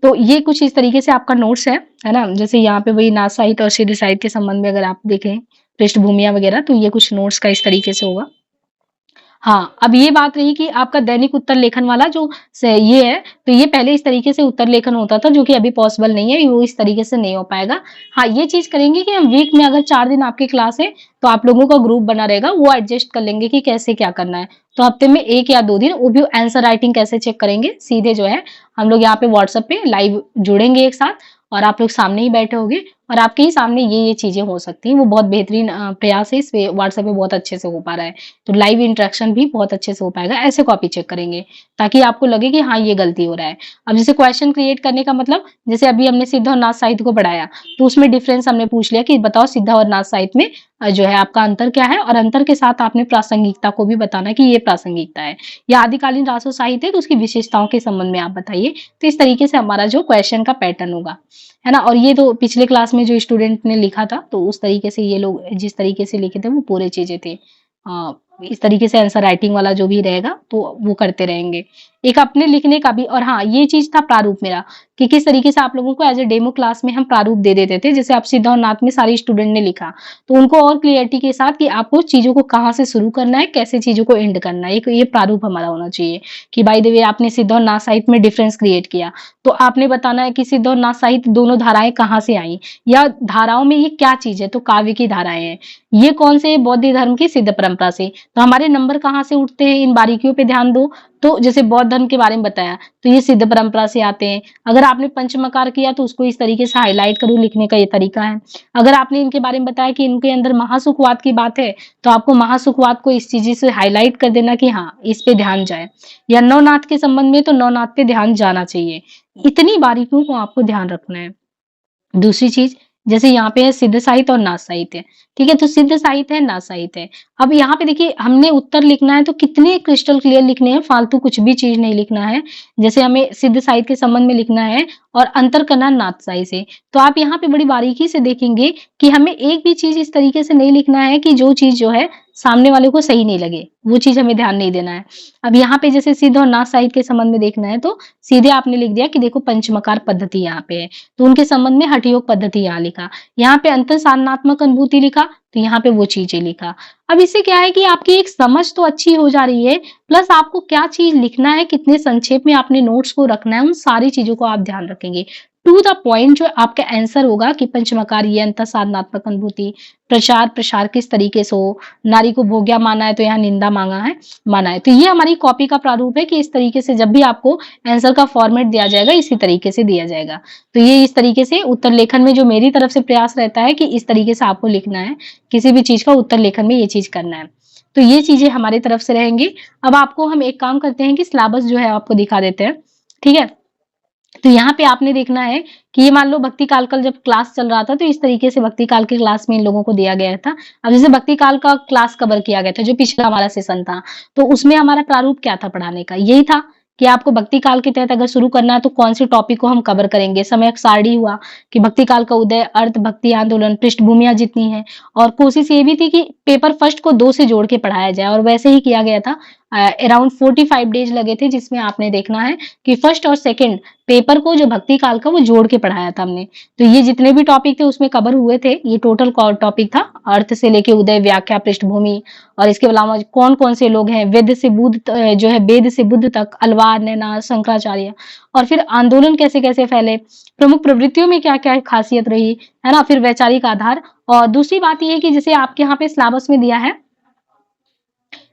तो ये कुछ इस तरीके से आपका नोट्स है ना। जैसे यहाँ पे वही नाथ साहित्य और सिद्ध साहित्य के संबंध में अगर आप देखें पृष्ठभूमियां वगैरह, तो ये कुछ नोट्स का इस तरीके से होगा। हाँ, अब ये बात रही कि आपका दैनिक उत्तर लेखन वाला जो ये है, तो ये पहले इस तरीके से उत्तर लेखन होता था जो कि अभी पॉसिबल नहीं है, वो इस तरीके से नहीं हो पाएगा। हाँ, ये चीज करेंगे कि हम वीक में अगर 4 दिन आपकी क्लास है तो आप लोगों का ग्रुप बना रहेगा, वो एडजस्ट कर लेंगे कि कैसे क्या करना है। तो हफ्ते में 1 या 2 दिन वो भी आंसर राइटिंग कैसे चेक करेंगे, सीधे जो है हम लोग यहाँ पे व्हाट्सएप पे लाइव जुड़ेंगे एक साथ, और आप लोग सामने ही बैठे होगे और आपके ही सामने ये चीजें हो सकती हैं। वो बहुत बेहतरीन प्रयास है, इस व्हाट्सएप पे बहुत अच्छे से हो पा रहा है। तो लाइव इंटरेक्शन भी बहुत अच्छे से हो पाएगा। ऐसे कॉपी चेक करेंगे ताकि आपको लगे कि हाँ ये गलती हो रहा है। अब जैसे क्वेश्चन क्रिएट करने का मतलब, जैसे अभी हमने सिद्ध और नाथ साहित्य को पढ़ाया, तो उसमें डिफरेंस हमने पूछ लिया कि बताओ सिद्ध और नाथ साहित्य में जो है आपका अंतर क्या है, और अंतर के साथ आपने प्रासंगिकता को भी बताना कि ये प्रासंगिकता है, या आदिकालीन रासो साहित्य है तो उसकी विशेषताओं के संबंध में आप बताइए। तो इस तरीके से हमारा जो क्वेश्चन का पैटर्न होगा, है ना। और ये तो पिछले क्लास में जो स्टूडेंट ने लिखा था, तो उस तरीके से ये लोग जिस तरीके से लिखे थे वो पूरे चीजें थे। इस तरीके से आंसर राइटिंग वाला जो भी रहेगा तो वो करते रहेंगे। एक अपने लिखने का भी, और हाँ ये चीज था प्रारूप मेरा, कि किस तरीके से आप लोगों को एज ए डेमो क्लास में हम प्रारूप दे देते थे। जैसे आप सिद्ध और नाथ में सारे स्टूडेंट ने लिखा, तो उनको और क्लियरिटी के साथ कि आपको चीजों को कहाँ से शुरू करना है, कैसे चीजों को एंड करना है, ये प्रारूप हमारा होना चाहिए। कि बाय द वे आपने सिद्ध और नाथ साहित्य में डिफरेंस क्रिएट किया, तो आपने बताना है कि सिद्ध और नाथ साहित्य दोनों धाराएं कहाँ से आई, या धाराओं में ये क्या चीज है, तो काव्य की धाराएं हैं, ये कौन से बौद्ध धर्म की सिद्ध परंपरा से। तो हमारे नंबर कहाँ से उठते हैं, इन बारीकियों पे ध्यान दो। तो जैसे बौद्ध धर्म के बारे में बताया, तो ये सिद्ध परंपरा से आते हैं। अगर आपने पंचमकार किया तो उसको इस तरीके से हाईलाइट करो, लिखने का ये तरीका है। अगर आपने इनके बारे में बताया कि इनके अंदर महासुखवाद की बात है, तो आपको महासुखवाद को इस चीज से हाईलाइट कर देना कि हाँ इस पे ध्यान जाए। या नवनाथ के संबंध में तो नवनाथ पे ध्यान जाना चाहिए। इतनी बारीकियों को आपको ध्यान रखना है। दूसरी चीज, जैसे यहाँ पे है सिद्ध साहित्य और नाथ साहित्य, ठीक है। तो सिद्ध साहित्य है, नाथ साहित्य है। अब यहाँ पे देखिए हमने उत्तर लिखना है तो कितने क्रिस्टल क्लियर लिखने हैं, फालतू कुछ भी चीज नहीं लिखना है। जैसे हमें सिद्ध साहित्य के संबंध में लिखना है और अंतर करना नाथ साहित्य से, तो आप यहाँ पे बड़ी बारीकी से देखेंगे कि हमें एक भी चीज इस तरीके से नहीं लिखना है कि जो चीज जो है सामने वाले को सही नहीं लगे, वो चीज हमें ध्यान नहीं देना है। अब यहाँ पे जैसे सिद्ध और नाथ साहित्य के संबंध में देखना है, तो सीधे आपने लिख दिया कि देखो पंचमकार पद्धति यहाँ पे है, तो उनके संबंध में हठयोग पद्धति यहाँ लिखा। यहाँ पे अंतर साधनात्मक अनुभूति लिखा, तो यहाँ पे वो चीजें लिखा। अब इससे क्या है कि आपकी एक समझ तो अच्छी हो जा रही है, प्लस आपको क्या चीज लिखना है, कितने संक्षेप में आपने नोट्स को रखना है, उन सारी चीजों को आप ध्यान रखेंगे। टू द पॉइंट जो आपका आंसर होगा कि पंचमकार ये अंतर साधनात्मक अनुभूति, प्रचार प्रसार किस तरीके से हो, नारी को भोग्या माना है तो यहाँ निंदा माना है। तो ये हमारी कॉपी का प्रारूप है कि इस तरीके से जब भी आपको आंसर का फॉर्मेट दिया जाएगा इसी तरीके से दिया जाएगा। तो ये इस तरीके से उत्तर लेखन में जो मेरी तरफ से प्रयास रहता है कि इस तरीके से आपको लिखना है, किसी भी चीज का उत्तर लेखन में ये चीज करना है। तो ये चीजें हमारी तरफ से रहेंगी। अब आपको हम एक काम करते हैं कि सिलेबस जो है आपको दिखा देते हैं, ठीक है। तो यहाँ पे आपने देखना है कि ये मान लो भक्ति काल का जब क्लास चल रहा था, तो इस तरीके से भक्ति काल के क्लास में इन लोगों को दिया गया था। अब जैसे भक्ति काल का क्लास कवर किया गया था जो पिछला हमारा सेशन था, तो उसमें हमारा प्रारूप क्या था पढ़ाने का, यही था कि आपको भक्ति काल के तहत अगर शुरू करना है तो कौन से टॉपिक को हम कवर करेंगे। समय सारणी हुआ कि भक्ति काल का उदय, अर्थ, भक्ति आंदोलन, पृष्ठभूमियां जितनी है, और कोशिश ये भी थी कि पेपर फर्स्ट को 2 से जोड़ के पढ़ाया जाए, और वैसे ही किया गया था। अराउंड 45 डेज लगे थे, जिसमें आपने देखना है कि फर्स्ट और सेकंड पेपर को जो भक्ति काल का वो जोड़ के पढ़ाया था हमने। तो ये जितने भी टॉपिक थे उसमें कवर हुए थे। ये टोटल टॉपिक था अर्थ से लेके उदय, व्याख्या, पृष्ठभूमि, और इसके अलावा कौन कौन से लोग हैं, वेद से बुद्ध जो है वेद से बुद्ध तक, अलवार, नैनार, शंकराचार्य, और फिर आंदोलन कैसे कैसे फैले, प्रमुख प्रवृत्तियों में क्या क्या खासियत रही, है ना, फिर वैचारिक आधार। और दूसरी बात यह है कि जैसे आपके यहाँ पे सिलेबस में दिया है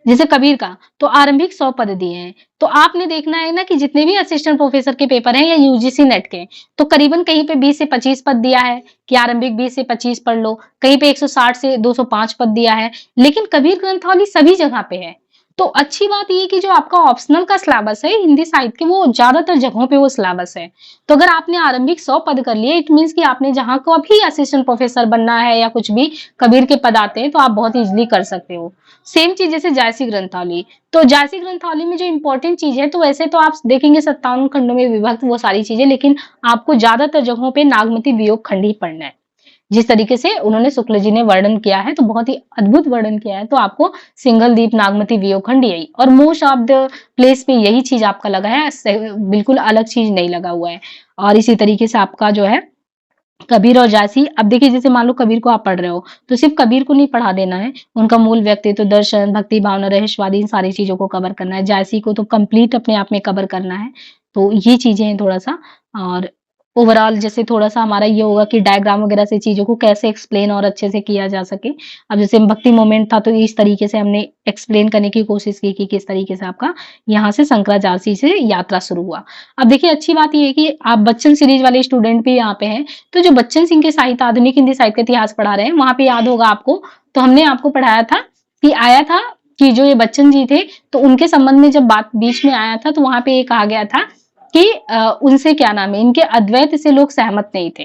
जैसे कबीर का तो आरंभिक 100 पद दिए हैं। तो आपने देखना है ना कि जितने भी असिस्टेंट प्रोफेसर के पेपर हैं या यूजीसी नेट के, तो करीबन कहीं पे 20 से 25 पद दिया है कि आरंभिक 20 से 25 पढ़ लो, कहीं पे 160 से 205 पद दिया है। लेकिन कबीर ग्रंथावली सभी जगह पे है। तो अच्छी बात ये है कि जो आपका ऑप्शनल का सिलेबस है हिंदी साहित्य के, वो ज्यादातर जगहों पे वो सिलेबस है। तो अगर आपने आरंभिक 100 पद कर लिए, इट मीन्स कि आपने जहां को अभी असिस्टेंट प्रोफेसर बनना है या कुछ भी कबीर के पद आते हैं, तो आप बहुत इजिली कर सकते हो। सेम चीज जैसे जायसी ग्रंथावली, तो जायसी ग्रंथावली में जो इंपॉर्टेंट चीज है, तो वैसे तो आप देखेंगे 57 खंडों में विभक्त वो सारी चीजें, लेकिन आपको ज्यादातर जगहों पे नागमती वियोग खंड ही पढ़ना है। जिस तरीके से उन्होंने शुक्ल जी ने वर्णन किया है, तो बहुत ही अद्भुत वर्णन किया है। तो आपको सिंगल दीप नागमती वियोग खंड यही, और मोस्ट ऑफ द प्लेस पे यही चीज आपका लगा है, बिल्कुल अलग चीज नहीं लगा हुआ है। और इसी तरीके से आपका जो है कबीर और जायसी, अब देखिए जैसे मान लो कबीर को आप पढ़ रहे हो, तो सिर्फ कबीर को नहीं पढ़ा देना है, उनका मूल व्यक्तित्व, दर्शन, भक्ति भावना, रहस्यवादी, इन सारी चीजों को कवर करना है। जायसी को तो कंप्लीट अपने आप में कवर करना है। तो ये चीजें हैं थोड़ा सा। और ओवरऑल जैसे थोड़ा सा हमारा ये होगा कि डायग्राम वगैरह से चीजों को कैसे एक्सप्लेन और अच्छे से किया जा सके। अब जैसे भक्ति मोमेंट था, तो इस तरीके से हमने एक्सप्लेन करने की कोशिश की कि किस तरीके से आपका यहाँ से शंकराचार्य से यात्रा शुरू हुआ। अब देखिए अच्छी बात ये है कि आप बच्चन सीरीज वाले स्टूडेंट भी यहाँ पे हैं, तो जो बच्चन सिंह के साहित्य, आधुनिक हिंदी साहित्य का इतिहास पढ़ा रहे हैं, वहां पे याद होगा आपको, तो हमने आपको पढ़ाया था कि आया था कि जो ये बच्चन जी थे, तो उनके संबंध में जब बात बीच में आया था, तो वहां पे ये कहा गया था कि उनसे क्या नाम है, इनके अद्वैत से लोग सहमत नहीं थे।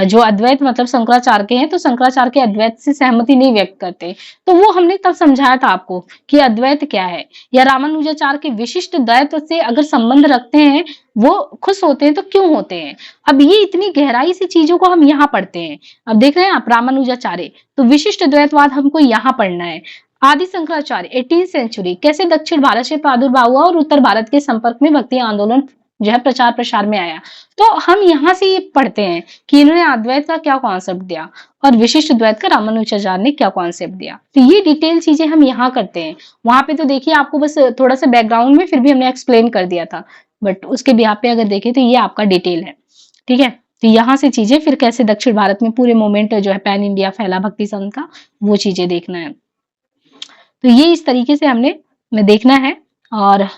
जो अद्वैत मतलब शंकराचार्य के हैं, तो शंकराचार्य के अद्वैत से सहमति नहीं व्यक्त करते। तो वो हमने तब समझाया था आपको कि अद्वैत क्या है, या रामानुजाचार्य के विशिष्ट द्वैत से अगर संबंध रखते हैं, वो खुश होते हैं, तो क्यों होते हैं। अब ये इतनी गहराई से चीजों को हम यहाँ पढ़ते हैं। अब देख रहे हैं आप रामानुजाचार्य, तो विशिष्ट द्वैतवाद हमको यहाँ पढ़ना है। आदि शंकराचार्य 18th सेंचुरी, कैसे दक्षिण भारत से प्रादुर्भाव हुआ और उत्तर भारत के संपर्क में भक्ति आंदोलन जो है प्रचार प्रसार में आया। तो हम यहाँ से ये पढ़ते हैं कि इन्होंने अद्वैत का क्या कॉन्सेप्ट दिया और विशिष्ट द्वैत का रामानुजाचार्य ने क्या कॉन्सेप्ट दिया। तो ये डिटेल चीजें हम यहाँ करते हैं। वहां पे तो देखिए आपको बस थोड़ा सा बैकग्राउंड में फिर भी हमने एक्सप्लेन कर दिया था, बट उसके बिहाफ पे अगर देखें तो ये आपका डिटेल है। ठीक है, तो यहाँ से चीजें फिर कैसे दक्षिण भारत में पूरे मोमेंट जो है पैन इंडिया फैला भक्ति संघ का, वो चीजें देखना है। तो ये इस तरीके से हमने में देखना है। और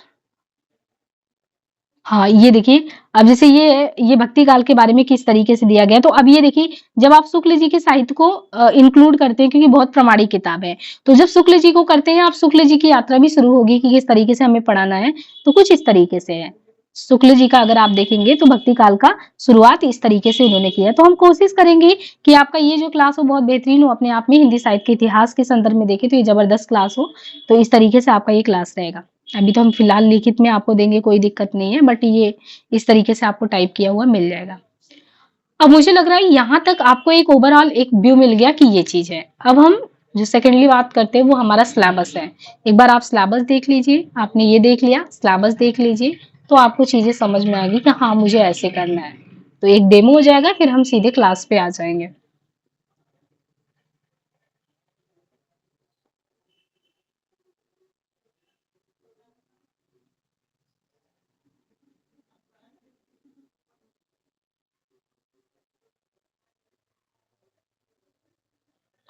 हाँ, ये देखिए, अब जैसे ये भक्ति काल के बारे में किस तरीके से दिया गया है, तो अब ये देखिए, जब आप शुक्ल जी के साहित्य को इंक्लूड करते हैं, क्योंकि बहुत प्रमाणिक किताब है, तो जब शुक्ल जी को करते हैं आप, शुक्ल जी की यात्रा भी शुरू होगी कि किस तरीके से हमें पढ़ाना है। तो कुछ इस तरीके से है शुक्ल जी का, अगर आप देखेंगे तो भक्ति काल का शुरुआत इस तरीके से उन्होंने किया। तो हम कोशिश करेंगे कि आपका ये जो क्लास हो बहुत बेहतरीन हो अपने आप में, हिंदी साहित्य के इतिहास के संदर्भ में देखें तो ये जबरदस्त क्लास हो। तो इस तरीके से आपका ये क्लास रहेगा। अभी तो हम फिलहाल लिखित में आपको देंगे, कोई दिक्कत नहीं है, बट ये इस तरीके से आपको टाइप किया हुआ मिल जाएगा। अब मुझे लग रहा है यहाँ तक आपको एक ओवरऑल एक व्यू मिल गया कि ये चीज है। अब हम जो सेकेंडली बात करते हैं वो हमारा सिलेबस है। एक बार आप सिलेबस देख लीजिए, आपने ये देख लिया, सिलेबस देख लीजिए, तो आपको चीजें समझ में आएगी कि हाँ मुझे ऐसे करना है। तो एक डेमो हो जाएगा, फिर हम सीधे क्लास पे आ जाएंगे।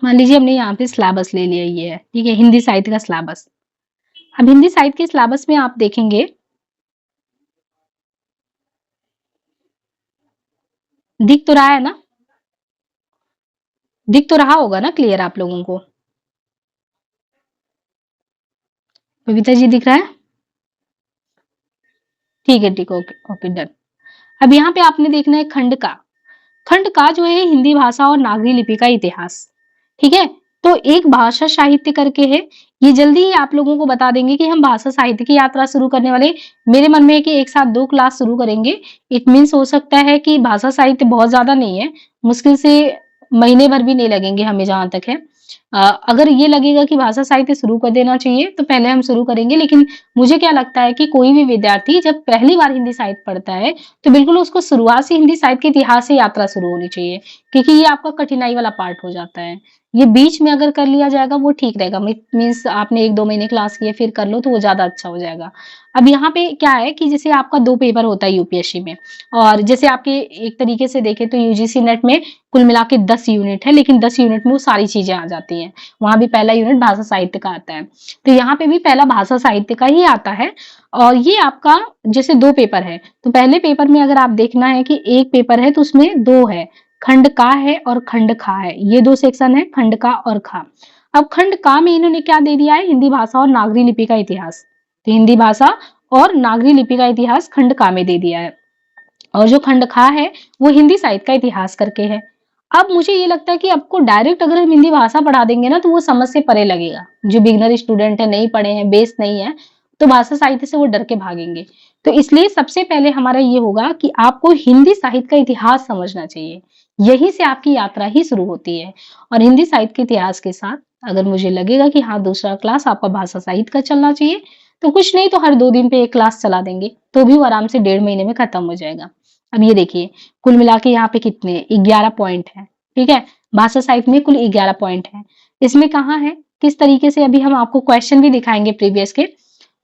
मान लीजिए हमने यहाँ पे सिलेबस ले लिया, ये है ठीक है, हिंदी साहित्य का सिलेबस। अब हिंदी साहित्य के सिलेबस में आप देखेंगे, दिख तो रहा है ना, दिख तो रहा होगा ना क्लियर आप लोगों को। बबीता जी दिख रहा है? ठीक है, ठीक, ओके ओके, डन। अब यहाँ पे आपने देखना है खंड का जो है हिंदी भाषा और नागरी लिपि का इतिहास। ठीक है, तो एक भाषा साहित्य करके है, ये जल्दी ही आप लोगों को बता देंगे कि हम भाषा साहित्य की यात्रा शुरू करने वाले। मेरे मन में है कि एक साथ 2 क्लास शुरू करेंगे। इट मीन्स हो सकता है कि भाषा साहित्य बहुत ज्यादा नहीं है, मुश्किल से महीने भर भी नहीं लगेंगे हमें जहां तक है। अगर ये लगेगा कि भाषा साहित्य शुरू कर देना चाहिए तो पहले हम शुरू करेंगे, लेकिन मुझे क्या लगता है कि कोई भी विद्यार्थी जब पहली बार हिंदी साहित्य पढ़ता है, तो बिल्कुल उसको शुरुआत से हिंदी साहित्य के इतिहास से यात्रा शुरू होनी चाहिए, क्योंकि ये आपका कठिनाई वाला पार्ट हो जाता है। ये बीच में अगर कर लिया जाएगा वो ठीक रहेगा। मीन्स आपने 1-2 महीने क्लास किए फिर कर लो तो वो ज़्यादा अच्छा हो जाएगा। अब यहाँ पे क्या है कि जैसे आपका 2 पेपर होता है यूपीएससी में, और जैसे आपके एक तरीके से देखें तो यूजीसी नेट में कुल मिला के 10 यूनिट है, लेकिन 10 यूनिट में वो सारी चीज़ें आ जाती हैं। वहाँ भी पहला यूनिट भाषा साहित्य का आता है। तो यहाँ पे भी पहला भाषा साहित्य का ही आता है, और ये आपका जैसे 2 पेपर है, तो पहले पेपर में अगर आप देखना है कि 1 पेपर है तो उसमें 2 है, खंड का है और खंड खा है। ये 2 सेक्शन है, खंड का और खा। अब खंड का में इन्होंने क्या दे दिया है, हिंदी भाषा और नागरी लिपि का इतिहास। तो हिंदी भाषा और नागरी लिपि का इतिहास खंड का में दे दिया है, और जो खंड खा है वो हिंदी साहित्य का इतिहास करके है। अब मुझे ये लगता है कि आपको डायरेक्ट अगर हम हिंदी भाषा पढ़ा देंगे ना तो वो समझ से परे लगेगा। जो बिगनर स्टूडेंट है, नहीं पढ़े हैं, बेस नहीं है, तो भाषा साहित्य से वो डर के भागेंगे। तो इसलिए सबसे पहले हमारा ये होगा कि आपको हिंदी साहित्य का इतिहास समझना चाहिए। यहीं से आपकी यात्रा ही शुरू होती है। और हिंदी साहित्य के इतिहास के साथ अगर मुझे लगेगा कि हाँ, दूसरा क्लास आपका भाषा साहित्य का चलना चाहिए, तो कुछ नहीं तो हर 2 दिन पे 1 क्लास चला देंगे, तो भी वो आराम से 1.5 महीने में खत्म हो जाएगा। अब ये देखिए, कुल मिला के यहाँ पे कितने 11 पॉइंट है, ठीक है। भाषा साहित्य में कुल 11 पॉइंट है। इसमें कहाँ है, किस तरीके से, अभी हम आपको क्वेश्चन भी दिखाएंगे प्रीवियस के।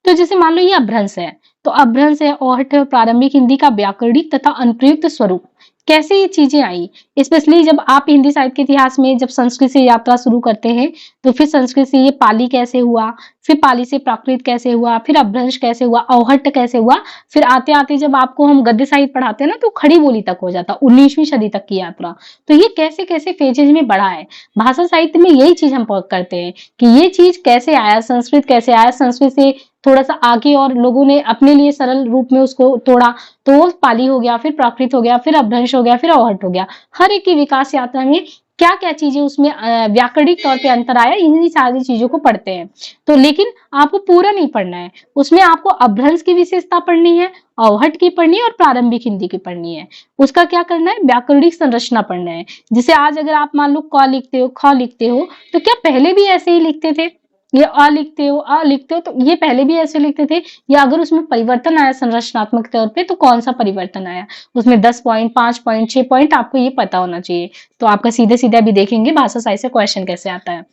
तो जैसे मान लो ये अभ्रंश है, तो अभ्रंश है, औहठ, प्रारंभिक हिंदी का व्याकरणिक तथा अनुप्रयुक्त स्वरूप, कैसे ये चीजें आई। स्पेशली जब आप हिंदी साहित्य के इतिहास में जब संस्कृत से यात्रा शुरू करते हैं, तो फिर संस्कृत से ये पाली कैसे हुआ, फिर पाली से प्राकृत कैसे हुआ, फिर अभ्रंश कैसे हुआ, औहट कैसे हुआ, फिर आते आते जब आपको हम गद्य साहित्य पढ़ाते हैं ना, तो खड़ी बोली तक हो जाता, 19वीं सदी तक की यात्रा। तो ये कैसे कैसे फेजेज में बढ़ा है। भाषा साहित्य में यही चीज हम करते हैं कि ये चीज कैसे आया, संस्कृत कैसे आया, संस्कृत से थोड़ा सा आगे और लोगों ने अपने लिए सरल रूप में उसको तोड़ा, तो वो पाली हो गया, फिर प्राकृत हो गया, फिर अपभ्रंश हो गया, फिर औहट हो गया। हर एक की विकास यात्रा में क्या क्या चीजें उसमें व्याकरणिक तौर पे अंतर आया, इन्हीं सारी चीजों को पढ़ते हैं। तो लेकिन आपको पूरा नहीं पढ़ना है, उसमें आपको अपभ्रंश की विशेषता पढ़नी है, औहट की पढ़नी है और प्रारंभिक हिंदी की पढ़नी है। उसका क्या करना है, व्याकरणिक संरचना पढ़ना है। जैसे आज अगर आप मान लो क लिखते हो, ख लिखते हो, तो क्या पहले भी ऐसे ही लिखते थे? ये अ लिखते हो तो ये पहले भी ऐसे लिखते थे, या अगर उसमें परिवर्तन आया संरचनात्मक तौर पे तो कौन सा परिवर्तन आया, उसमें 10 पॉइंट, 5 पॉइंट, 6 पॉइंट, आपको ये पता होना चाहिए। तो आपका सीधे सीधे अभी देखेंगे भाषा साहित्य से क्वेश्चन कैसे आता है।